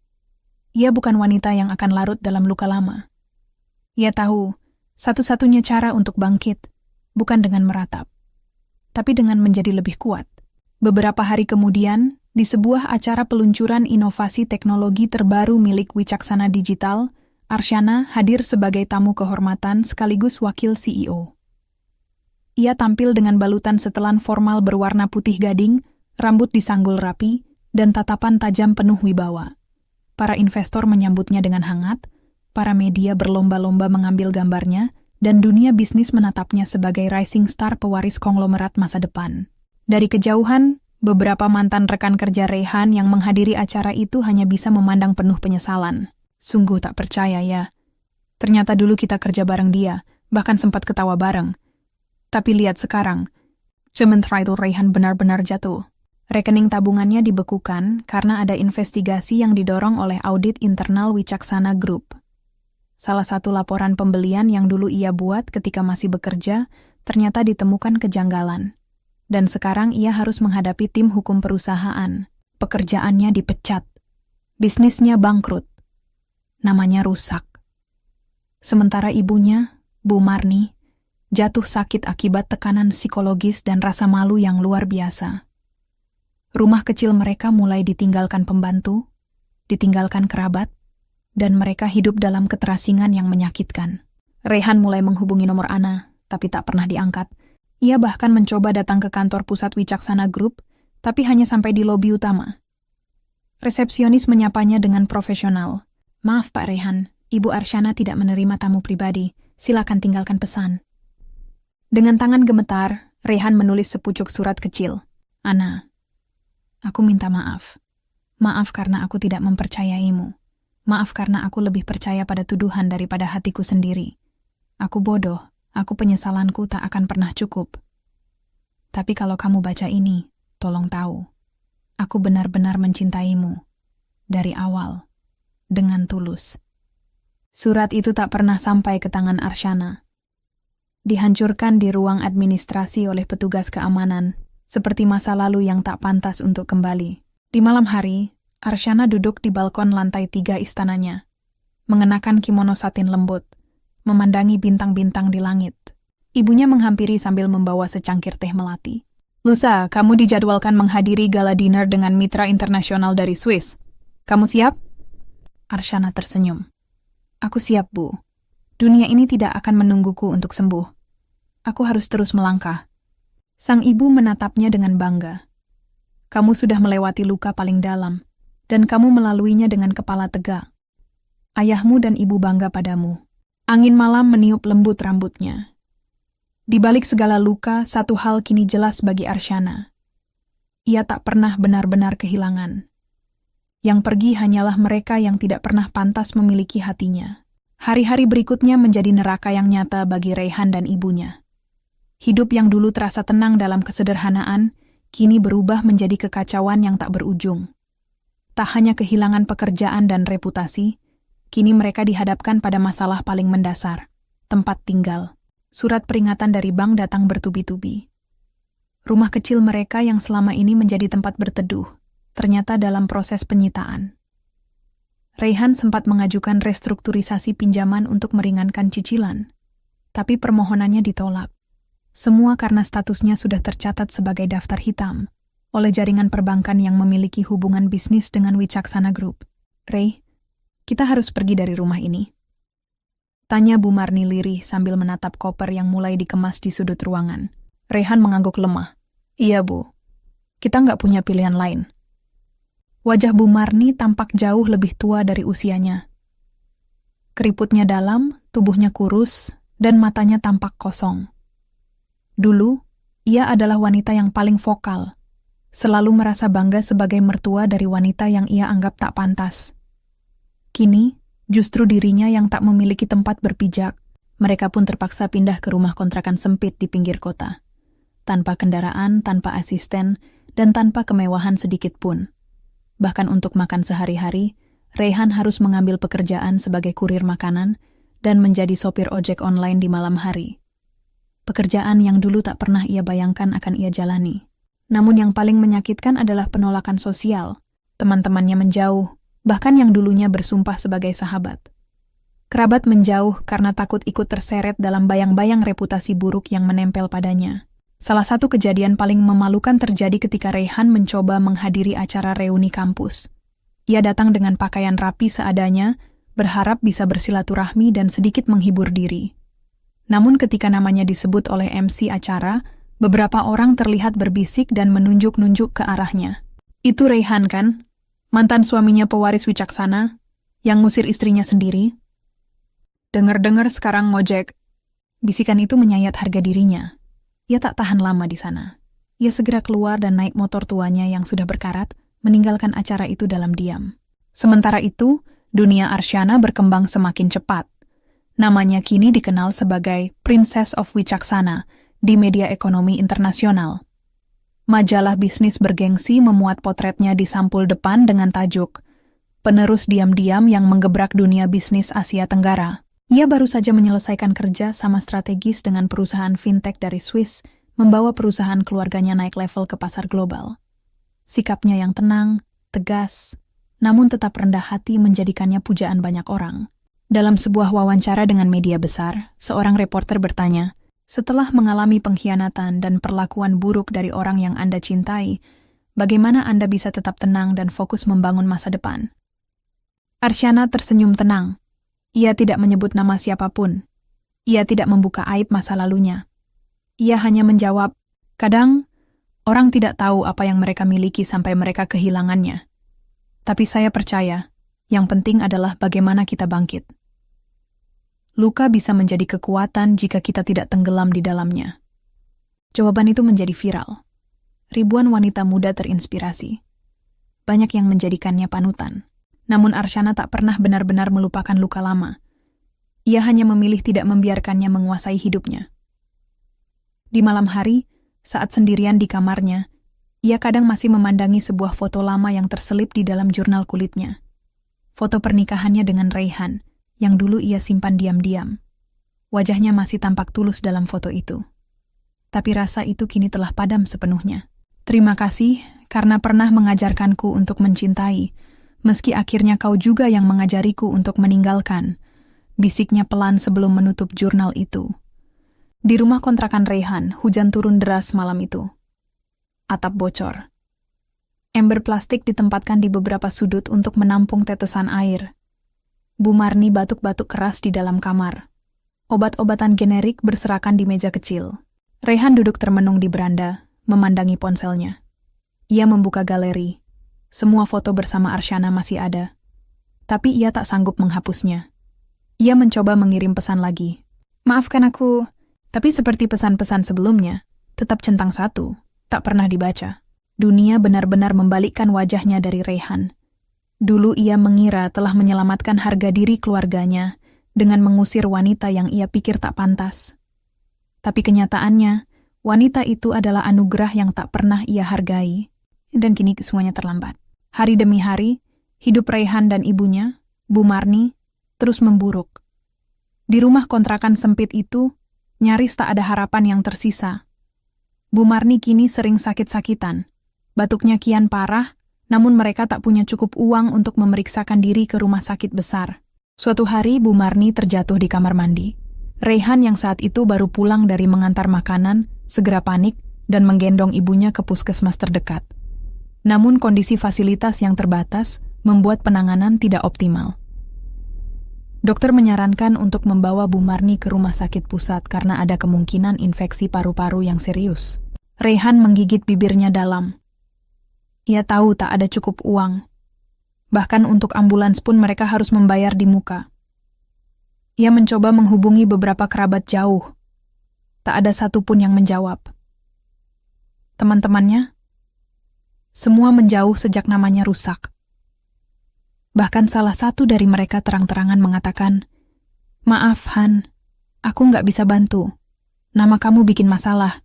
Ia bukan wanita yang akan larut dalam luka lama. Ia tahu, satu-satunya cara untuk bangkit, bukan dengan meratap, tapi dengan menjadi lebih kuat. Beberapa hari kemudian, di sebuah acara peluncuran inovasi teknologi terbaru milik Wicaksana Digital, Arsyana hadir sebagai tamu kehormatan sekaligus wakil CEO. Ia tampil dengan balutan setelan formal berwarna putih gading, rambut disanggul rapi, dan tatapan tajam penuh wibawa. Para investor menyambutnya dengan hangat, para media berlomba-lomba mengambil gambarnya, dan dunia bisnis menatapnya sebagai rising star pewaris konglomerat masa depan. Dari kejauhan, beberapa mantan rekan kerja Rayhan yang menghadiri acara itu hanya bisa memandang penuh penyesalan. Sungguh tak percaya ya. Ternyata dulu kita kerja bareng dia, bahkan sempat ketawa bareng. Tapi lihat sekarang, sementara itu Rayhan benar-benar jatuh. Rekening tabungannya dibekukan karena ada investigasi yang didorong oleh audit internal Wicaksana Group. Salah satu laporan pembelian yang dulu ia buat ketika masih bekerja ternyata ditemukan kejanggalan. Dan sekarang ia harus menghadapi tim hukum perusahaan. Pekerjaannya dipecat. Bisnisnya bangkrut. Namanya rusak. Sementara ibunya, Bu Marni, jatuh sakit akibat tekanan psikologis dan rasa malu yang luar biasa. Rumah kecil mereka mulai ditinggalkan pembantu, ditinggalkan kerabat, dan mereka hidup dalam keterasingan yang menyakitkan. Rayhan mulai menghubungi nomor Ana, tapi tak pernah diangkat. Ia bahkan mencoba datang ke kantor pusat Wicaksana Group, tapi hanya sampai di lobi utama. Resepsionis menyapanya dengan profesional. "Maaf Pak Rayhan, Ibu Arsyana tidak menerima tamu pribadi. Silakan tinggalkan pesan." Dengan tangan gemetar, Rayhan menulis sepucuk surat kecil. "Ana, aku minta maaf. Maaf karena aku tidak mempercayaimu. Maaf karena aku lebih percaya pada tuduhan daripada hatiku sendiri. Aku bodoh, aku penyesalanku tak akan pernah cukup. Tapi kalau kamu baca ini, tolong tahu. Aku benar-benar mencintaimu. Dari awal. Dengan tulus." Surat itu tak pernah sampai ke tangan Arsyana. Dihancurkan di ruang administrasi oleh petugas keamanan, seperti masa lalu yang tak pantas untuk kembali. Di malam hari, Arsyana duduk di balkon lantai 3 istananya, mengenakan kimono satin lembut, memandangi bintang-bintang di langit. Ibunya menghampiri sambil membawa secangkir teh melati. "Lusa, kamu dijadwalkan menghadiri gala dinner dengan mitra internasional dari Swiss. Kamu siap?" Arsyana tersenyum. "Aku siap, Bu. Dunia ini tidak akan menungguku untuk sembuh. Aku harus terus melangkah." Sang ibu menatapnya dengan bangga. "Kamu sudah melewati luka paling dalam, dan kamu melaluinya dengan kepala tegak. Ayahmu dan ibu bangga padamu." Angin malam meniup lembut rambutnya. Di balik segala luka, satu hal kini jelas bagi Arsyana. Ia tak pernah benar-benar kehilangan. Yang pergi hanyalah mereka yang tidak pernah pantas memiliki hatinya. Hari-hari berikutnya menjadi neraka yang nyata bagi Rayhan dan ibunya. Hidup yang dulu terasa tenang dalam kesederhanaan, kini berubah menjadi kekacauan yang tak berujung. Tak hanya kehilangan pekerjaan dan reputasi, kini mereka dihadapkan pada masalah paling mendasar, tempat tinggal. Surat peringatan dari bank datang bertubi-tubi. Rumah kecil mereka yang selama ini menjadi tempat berteduh, ternyata dalam proses penyitaan. Rayhan sempat mengajukan restrukturisasi pinjaman untuk meringankan cicilan, tapi permohonannya ditolak. Semua karena statusnya sudah tercatat sebagai daftar hitam oleh jaringan perbankan yang memiliki hubungan bisnis dengan Wicaksana Group. "Ray, kita harus pergi dari rumah ini?" tanya Bu Marni lirih sambil menatap koper yang mulai dikemas di sudut ruangan. Rayhan mengangguk lemah. "Iya, Bu. Kita nggak punya pilihan lain." Wajah Bu Marni tampak jauh lebih tua dari usianya. Keriputnya dalam, tubuhnya kurus, dan matanya tampak kosong. Dulu, ia adalah wanita yang paling vokal, selalu merasa bangga sebagai mertua dari wanita yang ia anggap tak pantas. Kini, justru dirinya yang tak memiliki tempat berpijak. Mereka pun terpaksa pindah ke rumah kontrakan sempit di pinggir kota. Tanpa kendaraan, tanpa asisten, dan tanpa kemewahan sedikit pun. Bahkan untuk makan sehari-hari, Rayhan harus mengambil pekerjaan sebagai kurir makanan dan menjadi sopir ojek online di malam hari. Pekerjaan yang dulu tak pernah ia bayangkan akan ia jalani. Namun yang paling menyakitkan adalah penolakan sosial. Teman-temannya menjauh, bahkan yang dulunya bersumpah sebagai sahabat. Kerabat menjauh karena takut ikut terseret dalam bayang-bayang reputasi buruk yang menempel padanya. Salah satu kejadian paling memalukan terjadi ketika Rayhan mencoba menghadiri acara reuni kampus. Ia datang dengan pakaian rapi seadanya, berharap bisa bersilaturahmi dan sedikit menghibur diri. Namun ketika namanya disebut oleh MC acara, beberapa orang terlihat berbisik dan menunjuk-nunjuk ke arahnya. Itu Raihan kan? Mantan suaminya pewaris wicaksana, yang ngusir istrinya sendiri? Dengar-dengar sekarang ngojek. Bisikan itu menyayat harga dirinya. Ia tak tahan lama di sana. Ia segera keluar dan naik motor tuanya yang sudah berkarat, meninggalkan acara itu dalam diam. Sementara itu, dunia Arsyana berkembang semakin cepat. Namanya kini dikenal sebagai Princess of Wicaksana di media ekonomi internasional. Majalah bisnis bergengsi memuat potretnya di sampul depan dengan tajuk "Penerus diam-diam yang menggebrak dunia bisnis Asia Tenggara." Ia baru saja menyelesaikan kerja sama strategis dengan perusahaan fintech dari Swiss, membawa perusahaan keluarganya naik level ke pasar global. Sikapnya yang tenang, tegas, namun tetap rendah hati menjadikannya pujaan banyak orang. Dalam sebuah wawancara dengan media besar, seorang reporter bertanya, "Setelah mengalami pengkhianatan dan perlakuan buruk dari orang yang Anda cintai, bagaimana Anda bisa tetap tenang dan fokus membangun masa depan?" Arsyana tersenyum tenang. Ia tidak menyebut nama siapapun. Ia tidak membuka aib masa lalunya. Ia hanya menjawab, "Kadang, orang tidak tahu apa yang mereka miliki sampai mereka kehilangannya. Tapi saya percaya, yang penting adalah bagaimana kita bangkit. Luka bisa menjadi kekuatan jika kita tidak tenggelam di dalamnya." Jawaban itu menjadi viral. Ribuan wanita muda terinspirasi. Banyak yang menjadikannya panutan. Namun Arsyana tak pernah benar-benar melupakan luka lama. Ia hanya memilih tidak membiarkannya menguasai hidupnya. Di malam hari, saat sendirian di kamarnya, ia kadang masih memandangi sebuah foto lama yang terselip di dalam jurnal kulitnya. Foto pernikahannya dengan Raihan, yang dulu ia simpan diam-diam. Wajahnya masih tampak tulus dalam foto itu. Tapi rasa itu kini telah padam sepenuhnya. "Terima kasih karena pernah mengajarkanku untuk mencintai, meski akhirnya kau juga yang mengajariku untuk meninggalkan," bisiknya pelan sebelum menutup jurnal itu. Di rumah kontrakan Raihan, hujan turun deras malam itu. Atap bocor. Ember plastik ditempatkan di beberapa sudut untuk menampung tetesan air. Bu Marni batuk-batuk keras di dalam kamar. Obat-obatan generik berserakan di meja kecil. Raihan duduk termenung di beranda, memandangi ponselnya. Ia membuka galeri. Semua foto bersama Arsyana masih ada. Tapi ia tak sanggup menghapusnya. Ia mencoba mengirim pesan lagi. "Maafkan aku, tapi seperti pesan-pesan sebelumnya, tetap centang satu, tak pernah dibaca." Dunia benar-benar membalikkan wajahnya dari Raihan. Dulu ia mengira telah menyelamatkan harga diri keluarganya dengan mengusir wanita yang ia pikir tak pantas. Tapi kenyataannya, wanita itu adalah anugerah yang tak pernah ia hargai. Dan kini semuanya terlambat. Hari demi hari, hidup Raihan dan ibunya, Bu Marni, terus memburuk. Di rumah kontrakan sempit itu, nyaris tak ada harapan yang tersisa. Bu Marni kini sering sakit-sakitan. Batuknya kian parah, namun mereka tak punya cukup uang untuk memeriksakan diri ke rumah sakit besar. Suatu hari, Bu Marni terjatuh di kamar mandi. Raihan yang saat itu baru pulang dari mengantar makanan, segera panik dan menggendong ibunya ke puskesmas terdekat. Namun kondisi fasilitas yang terbatas membuat penanganan tidak optimal. Dokter menyarankan untuk membawa Bu Marni ke rumah sakit pusat karena ada kemungkinan infeksi paru-paru yang serius. Raihan menggigit bibirnya dalam. Ia tahu tak ada cukup uang. Bahkan untuk ambulans pun mereka harus membayar di muka. Ia mencoba menghubungi beberapa kerabat jauh. Tak ada satupun yang menjawab. Teman-temannya? Semua menjauh sejak namanya rusak. Bahkan salah satu dari mereka terang-terangan mengatakan, "Maaf, Han, aku nggak bisa bantu. Nama kamu bikin masalah.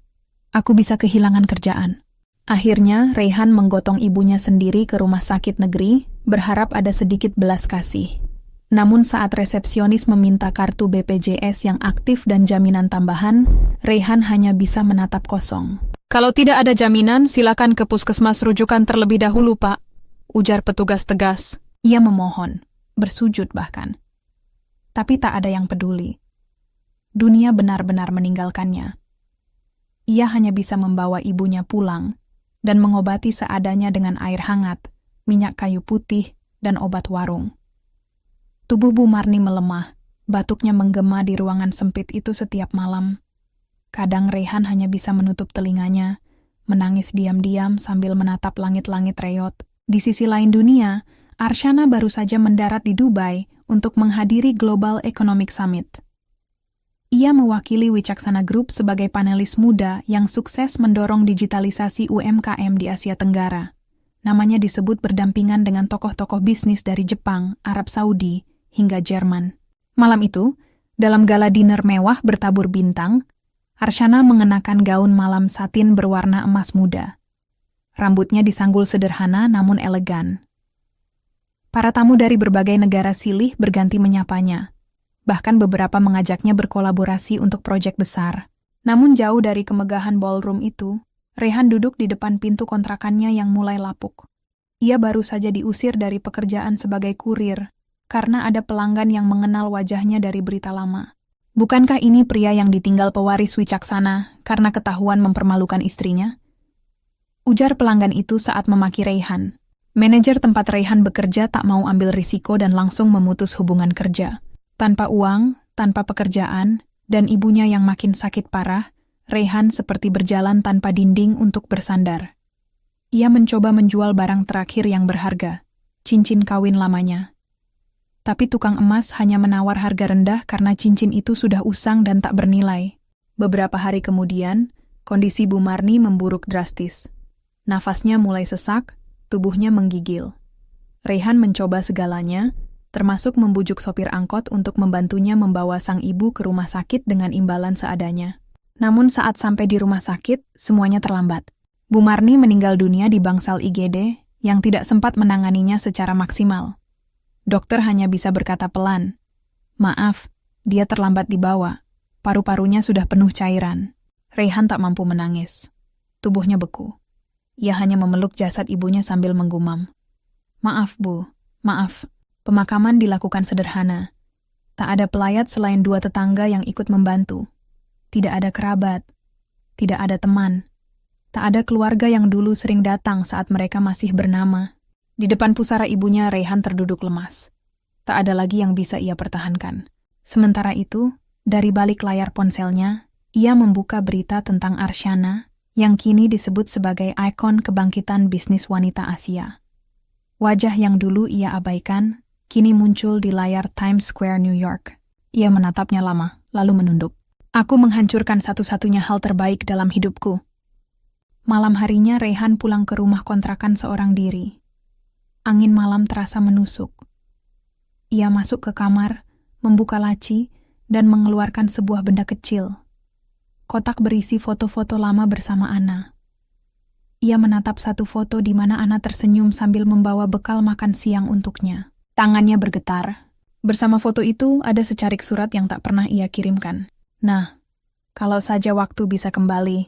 Aku bisa kehilangan kerjaan." Akhirnya, Raihan menggotong ibunya sendiri ke rumah sakit negeri, berharap ada sedikit belas kasih. Namun saat resepsionis meminta kartu BPJS yang aktif dan jaminan tambahan, Raihan hanya bisa menatap kosong. "Kalau tidak ada jaminan, silakan ke puskesmas rujukan terlebih dahulu, Pak," ujar petugas tegas. Ia memohon, bersujud bahkan. Tapi tak ada yang peduli. Dunia benar-benar meninggalkannya. Ia hanya bisa membawa ibunya pulang dan mengobati seadanya dengan air hangat, minyak kayu putih, dan obat warung. Tubuh Bu Marni melemah, batuknya menggema di ruangan sempit itu setiap malam. Kadang Reyhan hanya bisa menutup telinganya, menangis diam-diam sambil menatap langit-langit reot. Di sisi lain dunia, Arsyana baru saja mendarat di Dubai untuk menghadiri Global Economic Summit. Ia mewakili Wicaksana Group sebagai panelis muda yang sukses mendorong digitalisasi UMKM di Asia Tenggara. Namanya disebut berdampingan dengan tokoh-tokoh bisnis dari Jepang, Arab Saudi, hingga Jerman. Malam itu, dalam gala dinner mewah bertabur bintang, Arsyana mengenakan gaun malam satin berwarna emas muda. Rambutnya disanggul sederhana namun elegan. Para tamu dari berbagai negara silih berganti menyapanya. Bahkan beberapa mengajaknya berkolaborasi untuk proyek besar. Namun jauh dari kemegahan ballroom itu, Reyhan duduk di depan pintu kontrakannya yang mulai lapuk. Ia baru saja diusir dari pekerjaan sebagai kurir, karena ada pelanggan yang mengenal wajahnya dari berita lama. Bukankah ini pria yang ditinggal pewaris Wicaksana karena ketahuan mempermalukan istrinya? Ujar pelanggan itu saat memaki Reyhan. Manajer tempat Reyhan bekerja tak mau ambil risiko dan langsung memutus hubungan kerja. Tanpa uang, tanpa pekerjaan, dan ibunya yang makin sakit parah, Reyhan seperti berjalan tanpa dinding untuk bersandar. Ia mencoba menjual barang terakhir yang berharga, cincin kawin lamanya. Tapi tukang emas hanya menawar harga rendah karena cincin itu sudah usang dan tak bernilai. Beberapa hari kemudian, kondisi Bu Marni memburuk drastis. Nafasnya mulai sesak, tubuhnya menggigil. Reyhan mencoba segalanya, termasuk membujuk sopir angkot untuk membantunya membawa sang ibu ke rumah sakit dengan imbalan seadanya. Namun saat sampai di rumah sakit, semuanya terlambat. Bu Marni meninggal dunia di bangsal IGD yang tidak sempat menanganinya secara maksimal. Dokter hanya bisa berkata pelan, "Maaf, dia terlambat dibawa. Paru-parunya sudah penuh cairan." Reyhan tak mampu menangis. Tubuhnya beku. Ia hanya memeluk jasad ibunya sambil menggumam. "Maaf, Bu. Maaf." Pemakaman dilakukan sederhana. Tak ada pelayat selain 2 tetangga yang ikut membantu. Tidak ada kerabat. Tidak ada teman. Tak ada keluarga yang dulu sering datang saat mereka masih bernama. Di depan pusara ibunya, Reyhan terduduk lemas. Tak ada lagi yang bisa ia pertahankan. Sementara itu, dari balik layar ponselnya, ia membuka berita tentang Arsyana yang kini disebut sebagai ikon kebangkitan bisnis wanita Asia. Wajah yang dulu ia abaikan kini muncul di layar Times Square, New York. Ia menatapnya lama, lalu menunduk. "Aku menghancurkan satu-satunya hal terbaik dalam hidupku." Malam harinya Reyhan pulang ke rumah kontrakan seorang diri. Angin malam terasa menusuk. Ia masuk ke kamar, membuka laci, dan mengeluarkan sebuah benda kecil. Kotak berisi foto-foto lama bersama Ana. Ia menatap satu foto di mana Ana tersenyum sambil membawa bekal makan siang untuknya. Tangannya bergetar. Bersama foto itu ada secarik surat yang tak pernah ia kirimkan. "Nah, kalau saja waktu bisa kembali,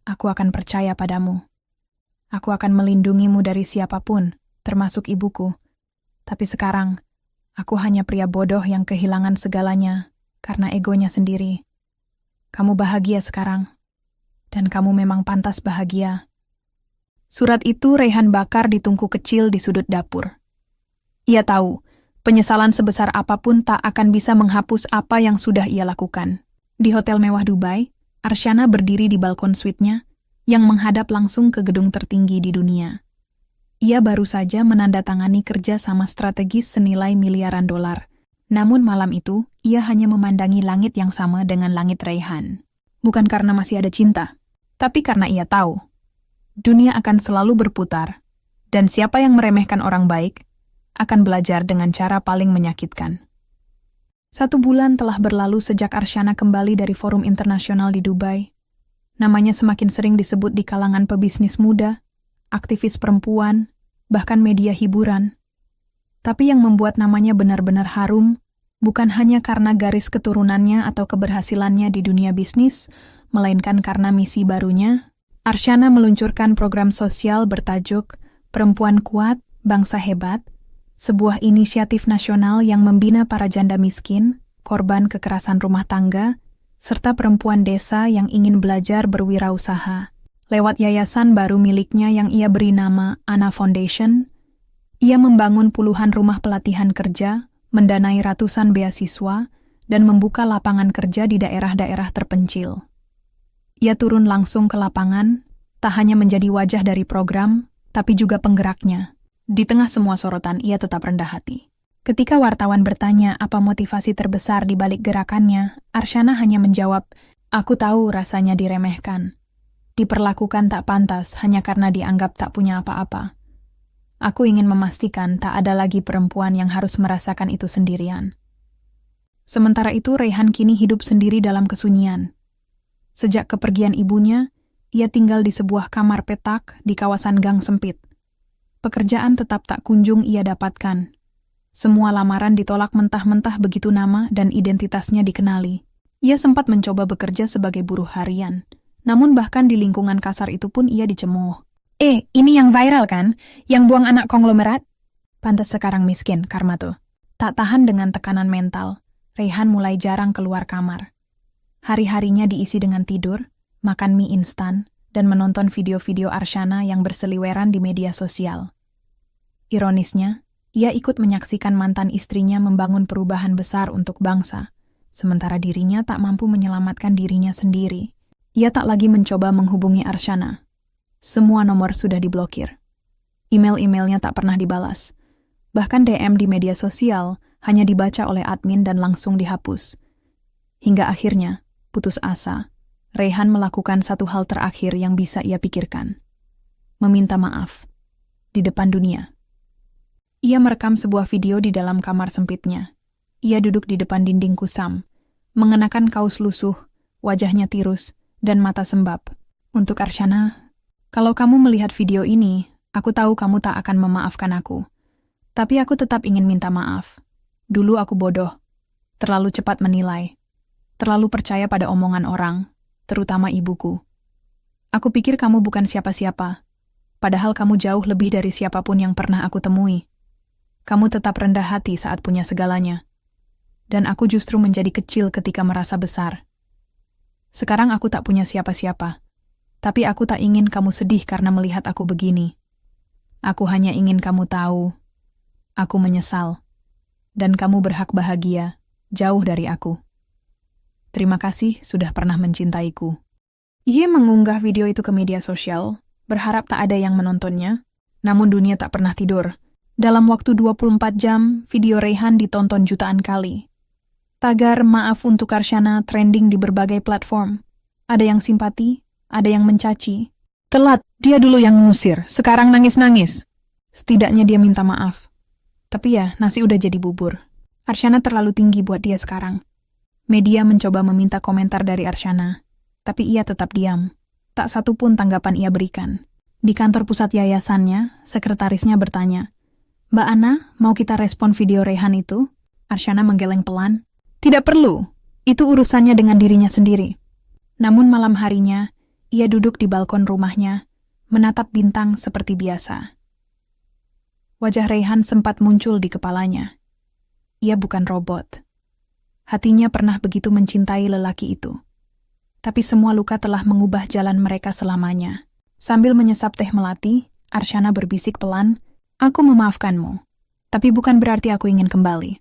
aku akan percaya padamu. Aku akan melindungimu dari siapapun, termasuk ibuku. Tapi sekarang, aku hanya pria bodoh yang kehilangan segalanya karena egonya sendiri. Kamu bahagia sekarang, dan kamu memang pantas bahagia." Surat itu Reyhan bakar di tungku kecil di sudut dapur. Ia tahu, penyesalan sebesar apapun tak akan bisa menghapus apa yang sudah ia lakukan. Di hotel mewah Dubai, Arsyana berdiri di balkon suite-nya yang menghadap langsung ke gedung tertinggi di dunia. Ia baru saja menandatangani kerja sama strategis senilai miliaran dolar. Namun malam itu, ia hanya memandangi langit yang sama dengan langit Reyhan. Bukan karena masih ada cinta, tapi karena ia tahu, dunia akan selalu berputar, dan siapa yang meremehkan orang baik, akan belajar dengan cara paling menyakitkan. 1 bulan telah berlalu sejak Arsyana kembali dari forum internasional di Dubai. Namanya semakin sering disebut di kalangan pebisnis muda, aktivis perempuan, bahkan media hiburan. Tapi yang membuat namanya benar-benar harum, bukan hanya karena garis keturunannya atau keberhasilannya di dunia bisnis, melainkan karena misi barunya. Arsyana meluncurkan program sosial bertajuk Perempuan Kuat, Bangsa Hebat, sebuah inisiatif nasional yang membina para janda miskin, korban kekerasan rumah tangga, serta perempuan desa yang ingin belajar berwirausaha. Lewat yayasan baru miliknya yang ia beri nama Ana Foundation, ia membangun puluhan rumah pelatihan kerja, mendanai ratusan beasiswa, dan membuka lapangan kerja di daerah-daerah terpencil. Ia turun langsung ke lapangan, tak hanya menjadi wajah dari program, tapi juga penggeraknya. Di tengah semua sorotan, ia tetap rendah hati. Ketika wartawan bertanya apa motivasi terbesar di balik gerakannya, Arsyana hanya menjawab, "Aku tahu rasanya diremehkan. Diperlakukan tak pantas hanya karena dianggap tak punya apa-apa. Aku ingin memastikan tak ada lagi perempuan yang harus merasakan itu sendirian." Sementara itu, Raihan kini hidup sendiri dalam kesunyian. Sejak kepergian ibunya, ia tinggal di sebuah kamar petak di kawasan gang sempit. Pekerjaan tetap tak kunjung ia dapatkan. Semua lamaran ditolak mentah-mentah begitu nama dan identitasnya dikenali. Ia sempat mencoba bekerja sebagai buruh harian, namun bahkan di lingkungan kasar itu pun ia dicemooh. Ini yang viral kan? Yang buang anak konglomerat? Pantas sekarang miskin, karma tuh. Tak tahan dengan tekanan mental, Raihan mulai jarang keluar kamar. Hari-harinya diisi dengan tidur, makan mie instan, dan menonton video-video Arsyana yang berseliweran di media sosial. Ironisnya, ia ikut menyaksikan mantan istrinya membangun perubahan besar untuk bangsa, sementara dirinya tak mampu menyelamatkan dirinya sendiri. Ia tak lagi mencoba menghubungi Arsyana. Semua nomor sudah diblokir. Email-emailnya tak pernah dibalas. Bahkan DM di media sosial hanya dibaca oleh admin dan langsung dihapus. Hingga akhirnya, putus asa, Raihan melakukan satu hal terakhir yang bisa ia pikirkan. Meminta maaf. Di depan dunia. Ia merekam sebuah video di dalam kamar sempitnya. Ia duduk di depan dinding kusam, mengenakan kaos lusuh, wajahnya tirus, dan mata sembab. Untuk Arsyana, "Kalau kamu melihat video ini, aku tahu kamu tak akan memaafkan aku. Tapi aku tetap ingin minta maaf. Dulu aku bodoh, terlalu cepat menilai, terlalu percaya pada omongan orang, terutama ibuku. Aku pikir kamu bukan siapa-siapa, padahal kamu jauh lebih dari siapapun yang pernah aku temui. Kamu tetap rendah hati saat punya segalanya. Dan aku justru menjadi kecil ketika merasa besar. Sekarang aku tak punya siapa-siapa, tapi aku tak ingin kamu sedih karena melihat aku begini. Aku hanya ingin kamu tahu, aku menyesal. Dan kamu berhak bahagia, jauh dari aku. Terima kasih sudah pernah mencintaiku." Ia mengunggah video itu ke media sosial, berharap tak ada yang menontonnya, namun dunia tak pernah tidur. Dalam waktu 24 jam, video Raihan ditonton jutaan kali. Tagar "maaf untuk Arsyana" trending di berbagai platform. Ada yang simpati, ada yang mencaci. "Telat, dia dulu yang ngusir, sekarang nangis-nangis." Setidaknya dia minta maaf. Tapi ya, nasi udah jadi bubur. Arsyana terlalu tinggi buat dia sekarang. Media mencoba meminta komentar dari Arsyana, tapi ia tetap diam. Tak satu pun tanggapan ia berikan. Di kantor pusat yayasannya, sekretarisnya bertanya, "Mbak Ana, mau kita respon video Raihan itu?" Arsyana menggeleng pelan. "Tidak perlu, itu urusannya dengan dirinya sendiri." Namun malam harinya, ia duduk di balkon rumahnya, menatap bintang seperti biasa. Wajah Raihan sempat muncul di kepalanya. Ia bukan robot. Hatinya pernah begitu mencintai lelaki itu. Tapi semua luka telah mengubah jalan mereka selamanya. Sambil menyesap teh melati, Arsyana berbisik pelan, "Aku memaafkanmu, tapi bukan berarti aku ingin kembali."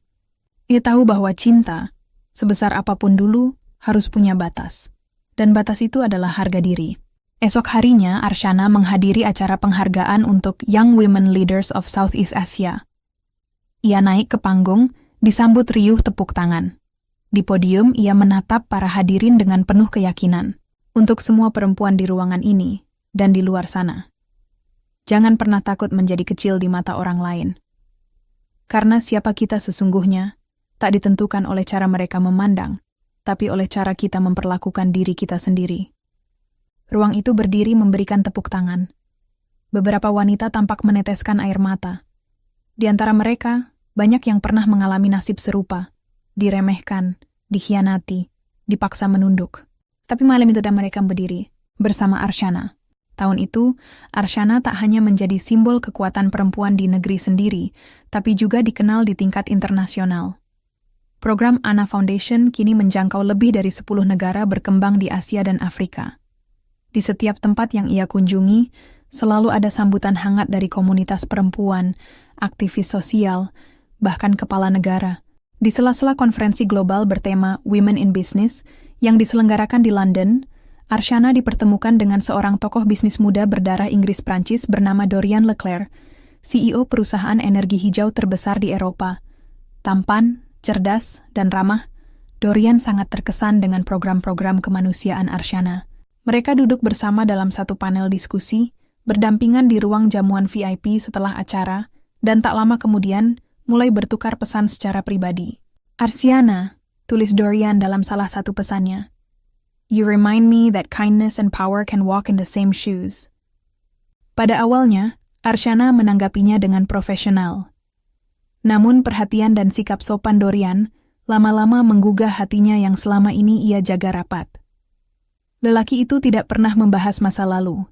Ia tahu bahwa cinta, sebesar apapun dulu, harus punya batas. Dan batas itu adalah harga diri. Esok harinya, Arsyana menghadiri acara penghargaan untuk Young Women Leaders of Southeast Asia. Ia naik ke panggung, disambut riuh tepuk tangan. Di podium, ia menatap para hadirin dengan penuh keyakinan. Untuk semua perempuan di ruangan ini, dan di luar sana. Jangan pernah takut menjadi kecil di mata orang lain. Karena siapa kita sesungguhnya, tak ditentukan oleh cara mereka memandang, tapi oleh cara kita memperlakukan diri kita sendiri. Ruang itu berdiri memberikan tepuk tangan. Beberapa wanita tampak meneteskan air mata. Di antara mereka, banyak yang pernah mengalami nasib serupa, diremehkan, dikhianati, dipaksa menunduk. Tapi malam itu mereka berdiri bersama Arsyana. Tahun itu, Arsyana tak hanya menjadi simbol kekuatan perempuan di negeri sendiri, tapi juga dikenal di tingkat internasional. Program Ana Foundation kini menjangkau lebih dari 10 negara berkembang di Asia dan Afrika. Di setiap tempat yang ia kunjungi, selalu ada sambutan hangat dari komunitas perempuan, aktivis sosial, bahkan kepala negara Di sela-sela konferensi global bertema Women in Business yang diselenggarakan di London, Arshana dipertemukan dengan seorang tokoh bisnis muda berdarah Inggris-Prancis bernama Dorian Leclerc, CEO perusahaan energi hijau terbesar di Eropa. Tampan, cerdas, dan ramah, Dorian sangat terkesan dengan program-program kemanusiaan Arshana. Mereka duduk bersama dalam satu panel diskusi, berdampingan di ruang jamuan VIP setelah acara, dan tak lama kemudian mulai bertukar pesan secara pribadi. "Arshana," tulis Dorian dalam salah satu pesannya, "you remind me that kindness and power can walk in the same shoes." Pada awalnya, Arshana menanggapinya dengan profesional. Namun perhatian dan sikap sopan Dorian lama-lama menggugah hatinya yang selama ini ia jaga rapat. Lelaki itu tidak pernah membahas masa lalu.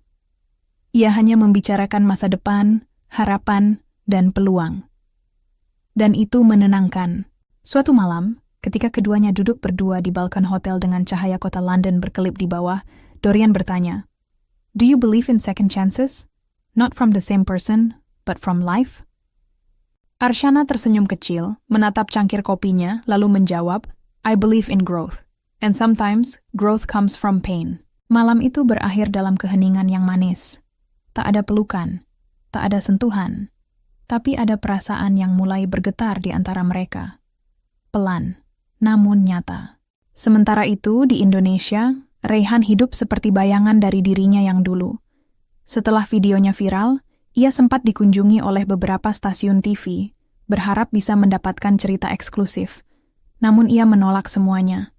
Ia hanya membicarakan masa depan, harapan, dan peluang. Dan itu menenangkan. Suatu malam, ketika keduanya duduk berdua di balkon hotel dengan cahaya kota London berkelip di bawah, Dorian bertanya, "Do you believe in second chances? Not from the same person, but from life?" Arshana tersenyum kecil, menatap cangkir kopinya, lalu menjawab, "I believe in growth. And sometimes, growth comes from pain." Malam itu berakhir dalam keheningan yang manis. Tak ada pelukan, tak ada sentuhan, tapi ada perasaan yang mulai bergetar di antara mereka. Pelan, namun nyata. Sementara itu, di Indonesia, Reyhan hidup seperti bayangan dari dirinya yang dulu. Setelah videonya viral, ia sempat dikunjungi oleh beberapa stasiun TV, berharap bisa mendapatkan cerita eksklusif. Namun ia menolak semuanya.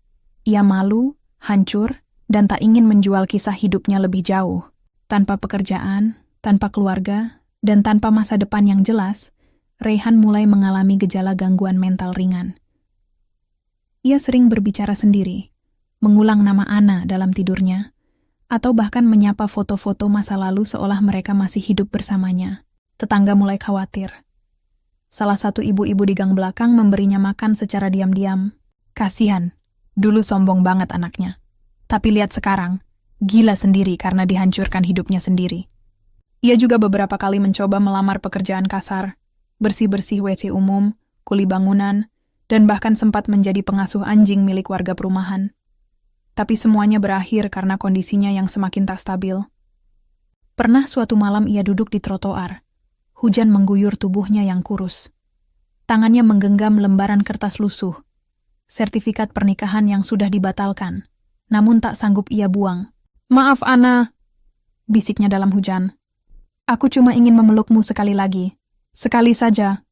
Ia malu, hancur, dan tak ingin menjual kisah hidupnya lebih jauh. Tanpa pekerjaan, tanpa keluarga, dan tanpa masa depan yang jelas, Reyhan mulai mengalami gejala gangguan mental ringan. Ia sering berbicara sendiri, mengulang nama Ana dalam tidurnya, atau bahkan menyapa foto-foto masa lalu seolah mereka masih hidup bersamanya. Tetangga mulai khawatir. Salah satu ibu-ibu di gang belakang memberinya makan secara diam-diam. Kasihan, dulu sombong banget anaknya. Tapi lihat sekarang, gila sendiri karena dihancurkan hidupnya sendiri. Ia juga beberapa kali mencoba melamar pekerjaan kasar, bersih-bersih WC umum, kuli bangunan, dan bahkan sempat menjadi pengasuh anjing milik warga perumahan. Tapi semuanya berakhir karena kondisinya yang semakin tak stabil. Pernah suatu malam ia duduk di trotoar. Hujan mengguyur tubuhnya yang kurus. Tangannya menggenggam lembaran kertas lusuh. Sertifikat pernikahan yang sudah dibatalkan, namun tak sanggup ia buang. "Maaf, Ana," bisiknya dalam hujan. "Aku cuma ingin memelukmu sekali lagi. Sekali saja."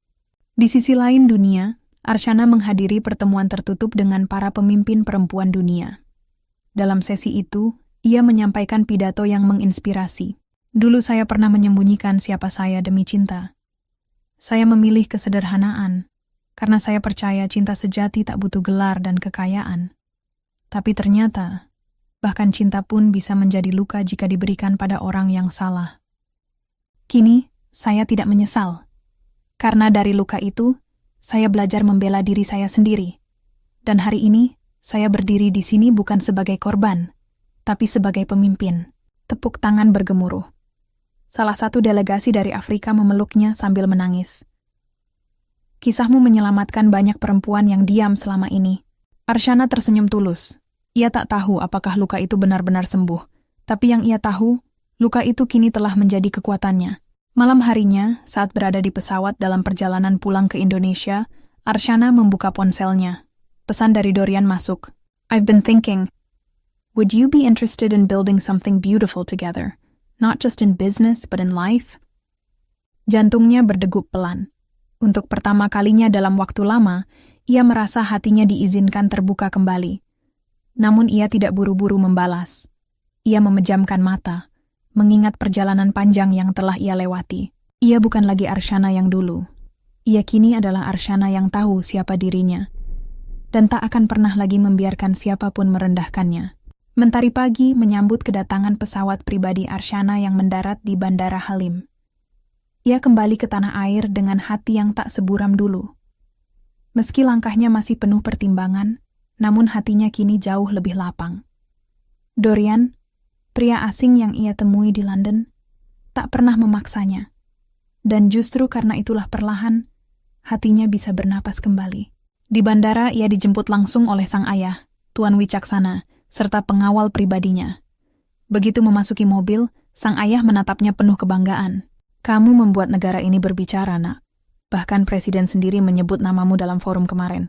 Di sisi lain dunia, Arshana menghadiri pertemuan tertutup dengan para pemimpin perempuan dunia. Dalam sesi itu, ia menyampaikan pidato yang menginspirasi. "Dulu saya pernah menyembunyikan siapa saya demi cinta. Saya memilih kesederhanaan, karena saya percaya cinta sejati tak butuh gelar dan kekayaan. Tapi ternyata, bahkan cinta pun bisa menjadi luka jika diberikan pada orang yang salah. Kini, saya tidak menyesal. Karena dari luka itu, saya belajar membela diri saya sendiri. Dan hari ini, saya berdiri di sini bukan sebagai korban, tapi sebagai pemimpin." Tepuk tangan bergemuruh. Salah satu delegasi dari Afrika memeluknya sambil menangis. "Kisahmu menyelamatkan banyak perempuan yang diam selama ini." Arshana tersenyum tulus. Ia tak tahu apakah luka itu benar-benar sembuh, tapi yang ia tahu, luka itu kini telah menjadi kekuatannya. Malam harinya, saat berada di pesawat dalam perjalanan pulang ke Indonesia, Arshana membuka ponselnya. Pesan dari Dorian masuk. "I've been thinking, would you be interested in building something beautiful together? Not just in business, but in life?" Jantungnya berdegup pelan. Untuk pertama kalinya dalam waktu lama, ia merasa hatinya diizinkan terbuka kembali. Namun ia tidak buru-buru membalas. Ia memejamkan mata, mengingat perjalanan panjang yang telah ia lewati. Ia bukan lagi Arshana yang dulu. Ia kini adalah Arshana yang tahu siapa dirinya, dan tak akan pernah lagi membiarkan siapapun merendahkannya. Mentari pagi menyambut kedatangan pesawat pribadi Arshana yang mendarat di Bandara Halim. Ia kembali ke tanah air dengan hati yang tak seburam dulu. Meski langkahnya masih penuh pertimbangan, namun hatinya kini jauh lebih lapang. Dorian, pria asing yang ia temui di London, tak pernah memaksanya. Dan justru karena itulah perlahan, hatinya bisa bernapas kembali. Di bandara, ia dijemput langsung oleh sang ayah, Tuan Wicaksana, serta pengawal pribadinya. Begitu memasuki mobil, sang ayah menatapnya penuh kebanggaan. Kamu membuat negara ini berbicara, nak. Bahkan presiden sendiri menyebut namamu dalam forum kemarin.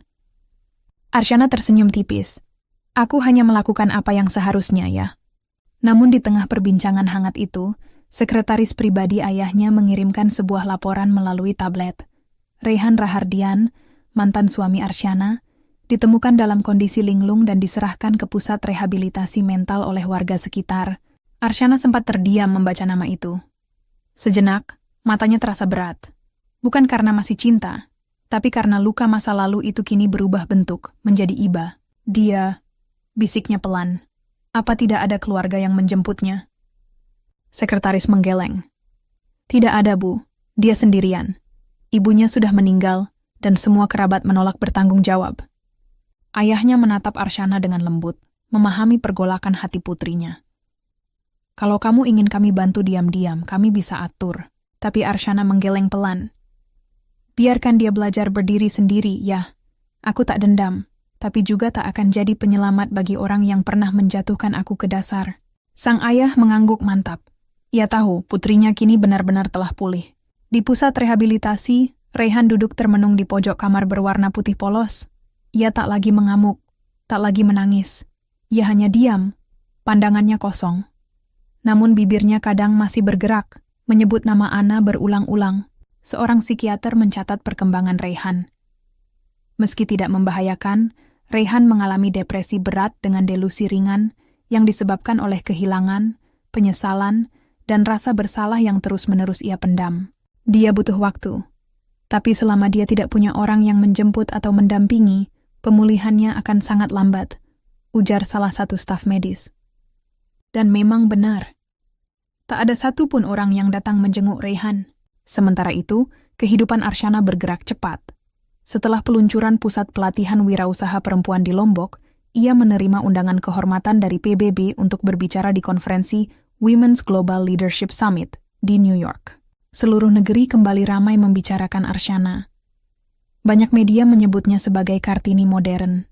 Arsyana tersenyum tipis. Aku hanya melakukan apa yang seharusnya, ya. Namun di tengah perbincangan hangat itu, sekretaris pribadi ayahnya mengirimkan sebuah laporan melalui tablet. Raihan Rahardian, mantan suami Arsyana, ditemukan dalam kondisi linglung dan diserahkan ke pusat rehabilitasi mental oleh warga sekitar. Arsyana sempat terdiam membaca nama itu. Sejenak, matanya terasa berat. Bukan karena masih cinta, tapi karena luka masa lalu itu kini berubah bentuk, menjadi iba. Dia, bisiknya pelan. Apa tidak ada keluarga yang menjemputnya? Sekretaris menggeleng. Tidak ada, Bu. Dia sendirian. Ibunya sudah meninggal, dan semua kerabat menolak bertanggung jawab. Ayahnya menatap Arsyana dengan lembut, memahami pergolakan hati putrinya. Kalau kamu ingin kami bantu diam-diam, kami bisa atur. Tapi Arsyana menggeleng pelan. Biarkan dia belajar berdiri sendiri, ya. Aku tak dendam, tapi juga tak akan jadi penyelamat bagi orang yang pernah menjatuhkan aku ke dasar. Sang ayah mengangguk mantap. Ia tahu putrinya kini benar-benar telah pulih. Di pusat rehabilitasi, Raihan duduk termenung di pojok kamar berwarna putih polos. Ia tak lagi mengamuk, tak lagi menangis. Ia hanya diam, pandangannya kosong. Namun bibirnya kadang masih bergerak, menyebut nama Ana berulang-ulang. Seorang psikiater mencatat perkembangan Raihan. Meski tidak membahayakan, Raihan mengalami depresi berat dengan delusi ringan yang disebabkan oleh kehilangan, penyesalan, dan rasa bersalah yang terus-menerus ia pendam. Dia butuh waktu. Tapi selama dia tidak punya orang yang menjemput atau mendampingi, pemulihannya akan sangat lambat, ujar salah satu staf medis. Dan memang benar. Tak ada satupun orang yang datang menjenguk Raihan. Sementara itu, kehidupan Arsyana bergerak cepat. Setelah peluncuran Pusat Pelatihan Wirausaha Perempuan di Lombok, ia menerima undangan kehormatan dari PBB untuk berbicara di konferensi Women's Global Leadership Summit di New York. Seluruh negeri kembali ramai membicarakan Arsyana. Banyak media menyebutnya sebagai Kartini modern.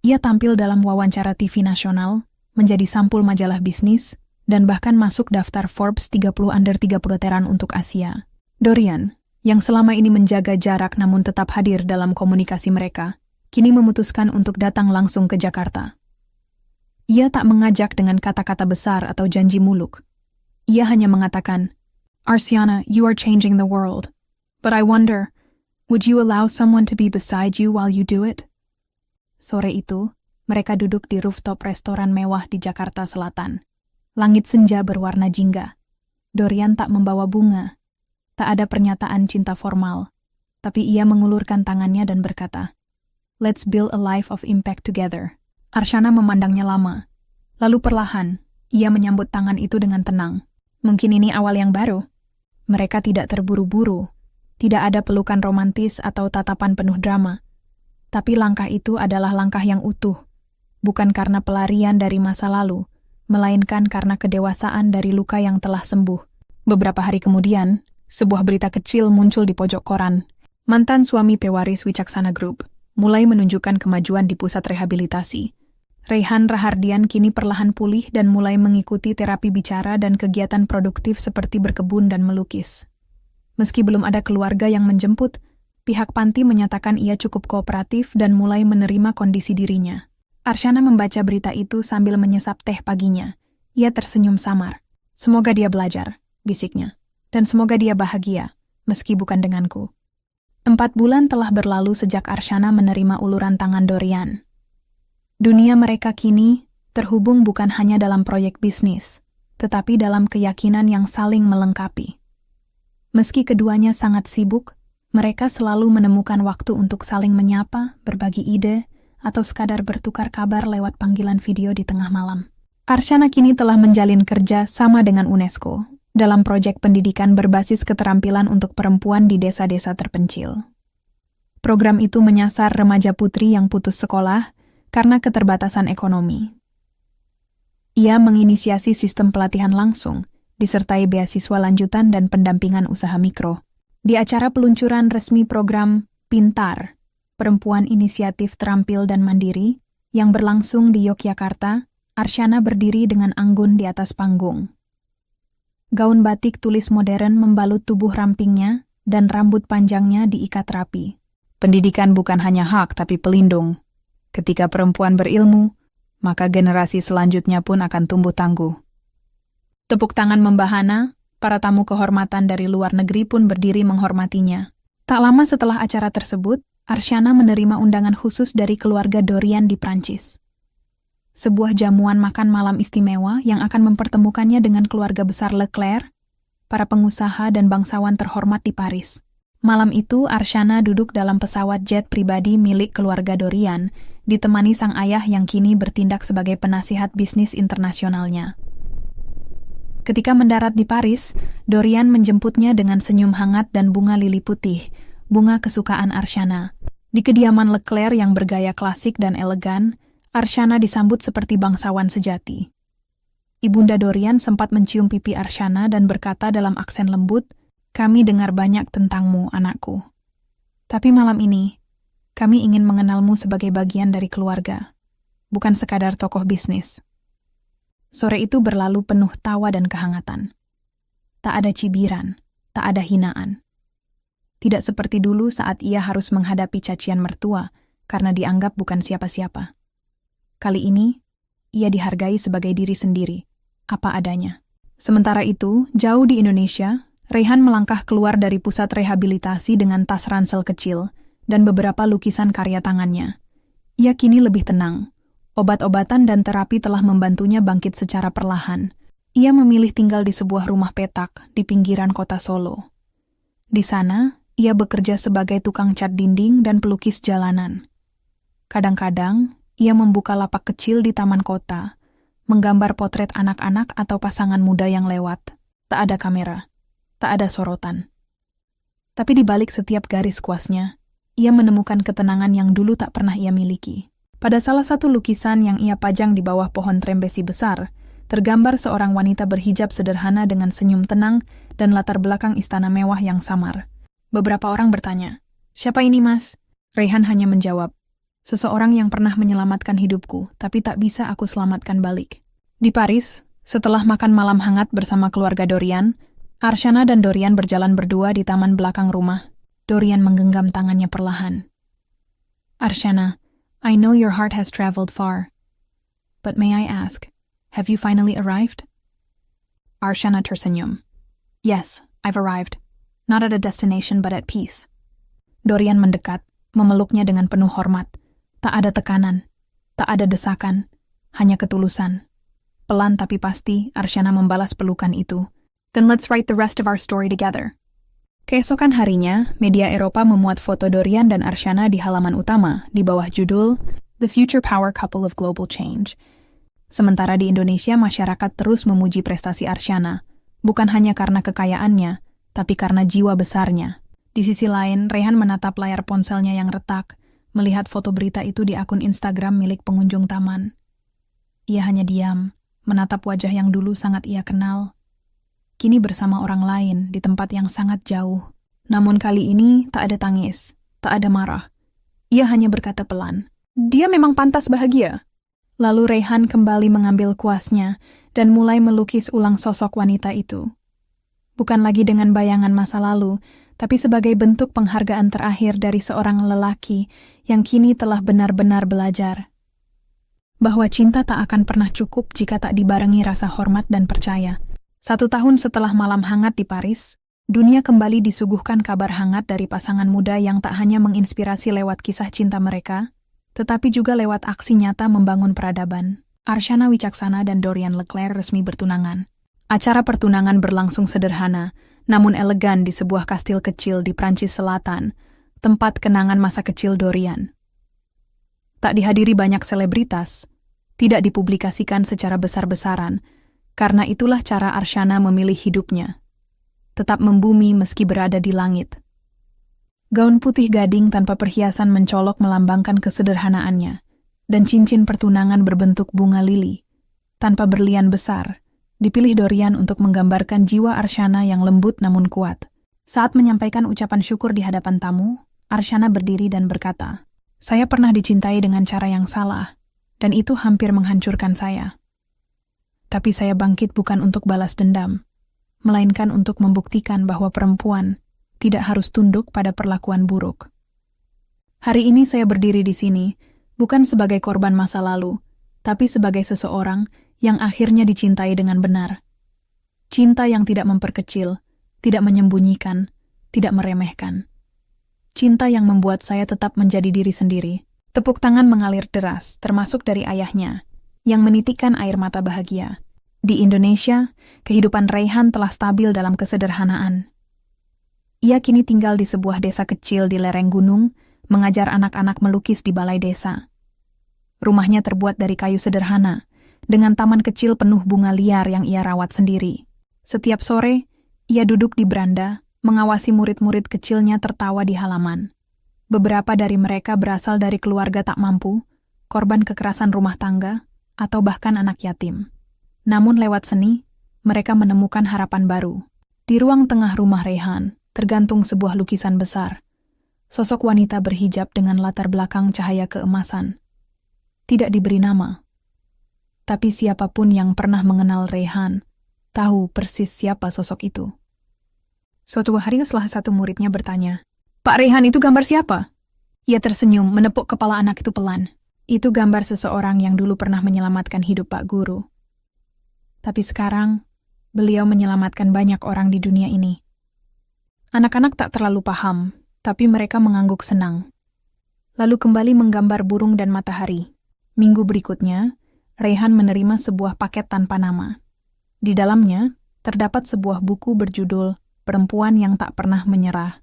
Ia tampil dalam wawancara TV nasional, menjadi sampul majalah bisnis, dan bahkan masuk daftar Forbes 30 Under 30 Veteran untuk Asia. Dorian, yang selama ini menjaga jarak namun tetap hadir dalam komunikasi mereka, kini memutuskan untuk datang langsung ke Jakarta. Ia tak mengajak dengan kata-kata besar atau janji muluk. Ia hanya mengatakan, Arsyana, you are changing the world. But I wonder, would you allow someone to be beside you while you do it? Sore itu, mereka duduk di rooftop restoran mewah di Jakarta Selatan. Langit senja berwarna jingga. Dorian tak membawa bunga. Tak ada pernyataan cinta formal. Tapi ia mengulurkan tangannya dan berkata, Let's build a life of impact together. Arsyana memandangnya lama. Lalu perlahan, ia menyambut tangan itu dengan tenang. Mungkin ini awal yang baru. Mereka tidak terburu-buru. Tidak ada pelukan romantis atau tatapan penuh drama. Tapi langkah itu adalah langkah yang utuh. Bukan karena pelarian dari masa lalu, melainkan karena kedewasaan dari luka yang telah sembuh. Beberapa hari kemudian, sebuah berita kecil muncul di pojok koran. Mantan suami pewaris Wicaksana Group mulai menunjukkan kemajuan di pusat rehabilitasi. Raihan Rahardian kini perlahan pulih dan mulai mengikuti terapi bicara dan kegiatan produktif seperti berkebun dan melukis. Meski belum ada keluarga yang menjemput, pihak panti menyatakan ia cukup kooperatif dan mulai menerima kondisi dirinya. Arsyana membaca berita itu sambil menyesap teh paginya. Ia tersenyum samar. Semoga dia belajar, bisiknya. Dan semoga dia bahagia, meski bukan denganku. 4 bulan telah berlalu sejak Arsyana menerima uluran tangan Dorian. Dunia mereka kini terhubung bukan hanya dalam proyek bisnis, tetapi dalam keyakinan yang saling melengkapi. Meski keduanya sangat sibuk, mereka selalu menemukan waktu untuk saling menyapa, berbagi ide, atau sekadar bertukar kabar lewat panggilan video di tengah malam. Arsyana kini telah menjalin kerja sama dengan UNESCO dalam proyek pendidikan berbasis keterampilan untuk perempuan di desa-desa terpencil. Program itu menyasar remaja putri yang putus sekolah karena keterbatasan ekonomi. Ia menginisiasi sistem pelatihan langsung, disertai beasiswa lanjutan dan pendampingan usaha mikro. Di acara peluncuran resmi program Pintar, perempuan inisiatif terampil dan mandiri, yang berlangsung di Yogyakarta, Arsyana berdiri dengan anggun di atas panggung. Gaun batik tulis modern membalut tubuh rampingnya dan rambut panjangnya diikat rapi. Pendidikan bukan hanya hak tapi pelindung. Ketika perempuan berilmu, maka generasi selanjutnya pun akan tumbuh tangguh. Tepuk tangan membahana, para tamu kehormatan dari luar negeri pun berdiri menghormatinya. Tak lama setelah acara tersebut, Arsyana menerima undangan khusus dari keluarga Dorian di Prancis. Sebuah jamuan makan malam istimewa yang akan mempertemukannya dengan keluarga besar Leclerc, para pengusaha dan bangsawan terhormat di Paris. Malam itu, Arsyana duduk dalam pesawat jet pribadi milik keluarga Dorian, ditemani sang ayah yang kini bertindak sebagai penasihat bisnis internasionalnya. Ketika mendarat di Paris, Dorian menjemputnya dengan senyum hangat dan bunga lili putih, bunga kesukaan Arsyana. Di kediaman Leclerc yang bergaya klasik dan elegan, Arsyana disambut seperti bangsawan sejati. Ibunda Dorian sempat mencium pipi Arsyana dan berkata dalam aksen lembut, "Kami dengar banyak tentangmu, anakku. Tapi malam ini, kami ingin mengenalmu sebagai bagian dari keluarga, bukan sekadar tokoh bisnis." Sore itu berlalu penuh tawa dan kehangatan. Tak ada cibiran, tak ada hinaan. Tidak seperti dulu saat ia harus menghadapi cacian mertua karena dianggap bukan siapa-siapa. Kali ini, ia dihargai sebagai diri sendiri, apa adanya. Sementara itu, jauh di Indonesia, Reyhan melangkah keluar dari pusat rehabilitasi dengan tas ransel kecil dan beberapa lukisan karya tangannya. Ia kini lebih tenang. Obat-obatan dan terapi telah membantunya bangkit secara perlahan. Ia memilih tinggal di sebuah rumah petak di pinggiran kota Solo. Di sana, ia bekerja sebagai tukang cat dinding dan pelukis jalanan. Kadang-kadang, ia membuka lapak kecil di taman kota, menggambar potret anak-anak atau pasangan muda yang lewat. Tak ada kamera, tak ada sorotan. Tapi di balik setiap garis kuasnya, ia menemukan ketenangan yang dulu tak pernah ia miliki. Pada salah satu lukisan yang ia pajang di bawah pohon trembesi besar, tergambar seorang wanita berhijab sederhana dengan senyum tenang dan latar belakang istana mewah yang samar. Beberapa orang bertanya, "Siapa ini, Mas?" Reyhan hanya menjawab, "Seseorang yang pernah menyelamatkan hidupku, tapi tak bisa aku selamatkan balik." Di Paris, setelah makan malam hangat bersama keluarga Dorian, Arsyana dan Dorian berjalan berdua di taman belakang rumah. Dorian menggenggam tangannya perlahan. "Arsyana, I know your heart has traveled far. But may I ask, have you finally arrived?" Arsyana tersenyum. "Yes, I've arrived. Not at a destination but at peace." Dorian mendekat, memeluknya dengan penuh hormat. Tak ada tekanan, tak ada desakan, hanya ketulusan. Pelan tapi pasti, Arsyana membalas pelukan itu. "Then let's write the rest of our story together." Keesokan harinya, media Eropa memuat foto Dorian dan Arsyana di halaman utama, di bawah judul The Future Power Couple of Global Change. Sementara di Indonesia, masyarakat terus memuji prestasi Arsyana, bukan hanya karena kekayaannya, tapi karena jiwa besarnya. Di sisi lain, Reyhan menatap layar ponselnya yang retak, melihat foto berita itu di akun Instagram milik pengunjung taman. Ia hanya diam, menatap wajah yang dulu sangat ia kenal. Kini bersama orang lain di tempat yang sangat jauh. Namun kali ini tak ada tangis, tak ada marah. Ia hanya berkata pelan, "Dia memang pantas bahagia." Lalu Reyhan kembali mengambil kuasnya dan mulai melukis ulang sosok wanita itu. Bukan lagi dengan bayangan masa lalu, tapi sebagai bentuk penghargaan terakhir dari seorang lelaki yang kini telah benar-benar belajar bahwa cinta tak akan pernah cukup jika tak dibarengi rasa hormat dan percaya. 1 tahun setelah malam hangat di Paris, dunia kembali disuguhkan kabar hangat dari pasangan muda yang tak hanya menginspirasi lewat kisah cinta mereka, tetapi juga lewat aksi nyata membangun peradaban. Arsyana Wicaksana dan Dorian Leclerc resmi bertunangan. Acara pertunangan berlangsung sederhana, namun elegan di sebuah kastil kecil di Prancis Selatan, tempat kenangan masa kecil Dorian. Tak dihadiri banyak selebritas, tidak dipublikasikan secara besar-besaran, karena itulah cara Arsyana memilih hidupnya. Tetap membumi meski berada di langit. Gaun putih gading tanpa perhiasan mencolok melambangkan kesederhanaannya, dan cincin pertunangan berbentuk bunga lili, tanpa berlian besar, dipilih Dorian untuk menggambarkan jiwa Arsyana yang lembut namun kuat. Saat menyampaikan ucapan syukur di hadapan tamu, Arsyana berdiri dan berkata, "Saya pernah dicintai dengan cara yang salah, dan itu hampir menghancurkan saya. Tapi saya bangkit bukan untuk balas dendam, melainkan untuk membuktikan bahwa perempuan tidak harus tunduk pada perlakuan buruk. Hari ini saya berdiri di sini, bukan sebagai korban masa lalu, tapi sebagai seseorang yang akhirnya dicintai dengan benar. Cinta yang tidak memperkecil, tidak menyembunyikan, tidak meremehkan. Cinta yang membuat saya tetap menjadi diri sendiri." Tepuk tangan mengalir deras, termasuk dari ayahnya, yang menitikkan air mata bahagia. Di Indonesia, kehidupan Raihan telah stabil dalam kesederhanaan. Ia kini tinggal di sebuah desa kecil di lereng gunung, mengajar anak-anak melukis di balai desa. Rumahnya terbuat dari kayu sederhana, dengan taman kecil penuh bunga liar yang ia rawat sendiri. Setiap sore, ia duduk di beranda, mengawasi murid-murid kecilnya tertawa di halaman. Beberapa dari mereka berasal dari keluarga tak mampu, korban kekerasan rumah tangga, atau bahkan anak yatim. Namun lewat seni, mereka menemukan harapan baru. Di ruang tengah rumah Raihan, tergantung sebuah lukisan besar. Sosok wanita berhijab dengan latar belakang cahaya keemasan. Tidak diberi nama. Tapi siapapun yang pernah mengenal Raihan, tahu persis siapa sosok itu. Suatu hari salah satu muridnya bertanya, "Pak Raihan, itu gambar siapa?" Ia tersenyum, menepuk kepala anak itu pelan. "Itu gambar seseorang yang dulu pernah menyelamatkan hidup Pak Guru. Tapi sekarang, beliau menyelamatkan banyak orang di dunia ini." Anak-anak tak terlalu paham, tapi mereka mengangguk senang. Lalu kembali menggambar burung dan matahari. Minggu berikutnya, Raihan menerima sebuah paket tanpa nama. Di dalamnya, terdapat sebuah buku berjudul Perempuan yang Tak Pernah Menyerah,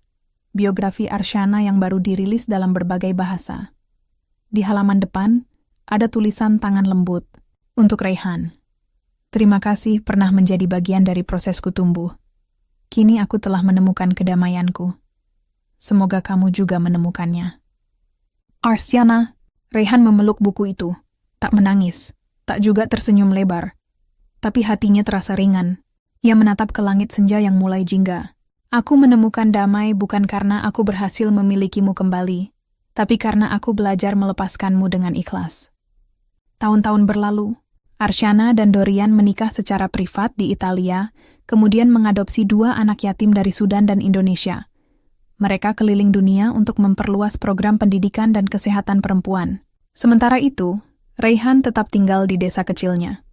biografi Arsyana yang baru dirilis dalam berbagai bahasa. Di halaman depan, ada tulisan tangan lembut, "Untuk Raihan. Terima kasih pernah menjadi bagian dari prosesku tumbuh. Kini aku telah menemukan kedamaianku. Semoga kamu juga menemukannya." Arsyana, Raihan memeluk buku itu, tak menangis, tak juga tersenyum lebar. Tapi hatinya terasa ringan. Ia menatap ke langit senja yang mulai jingga. "Aku menemukan damai bukan karena aku berhasil memilikimu kembali, tapi karena aku belajar melepaskanmu dengan ikhlas." Tahun-tahun berlalu, Arsyana dan Dorian menikah secara privat di Italia, kemudian mengadopsi 2 anak yatim dari Sudan dan Indonesia. Mereka keliling dunia untuk memperluas program pendidikan dan kesehatan perempuan. Sementara itu, Raihan tetap tinggal di desa kecilnya.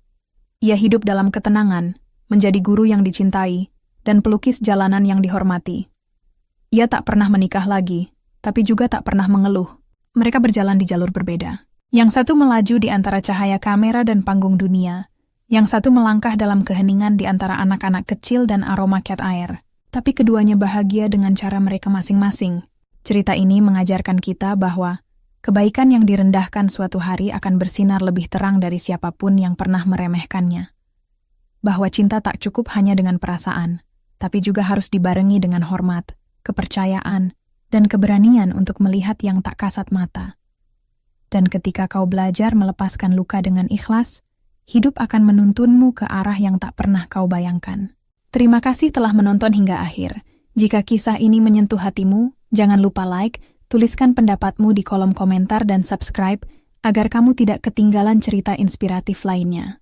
Ia hidup dalam ketenangan, menjadi guru yang dicintai, dan pelukis jalanan yang dihormati. Ia tak pernah menikah lagi, tapi juga tak pernah mengeluh. Mereka berjalan di jalur berbeda. Yang satu melaju di antara cahaya kamera dan panggung dunia, yang satu melangkah dalam keheningan di antara anak-anak kecil dan aroma cat air. Tapi keduanya bahagia dengan cara mereka masing-masing. Cerita ini mengajarkan kita bahwa kebaikan yang direndahkan suatu hari akan bersinar lebih terang dari siapapun yang pernah meremehkannya. Bahwa cinta tak cukup hanya dengan perasaan, tapi juga harus dibarengi dengan hormat, kepercayaan, dan keberanian untuk melihat yang tak kasat mata. Dan ketika kau belajar melepaskan luka dengan ikhlas, hidup akan menuntunmu ke arah yang tak pernah kau bayangkan. Terima kasih telah menonton hingga akhir. Jika kisah ini menyentuh hatimu, jangan lupa like, tuliskan pendapatmu di kolom komentar dan subscribe agar kamu tidak ketinggalan cerita inspiratif lainnya.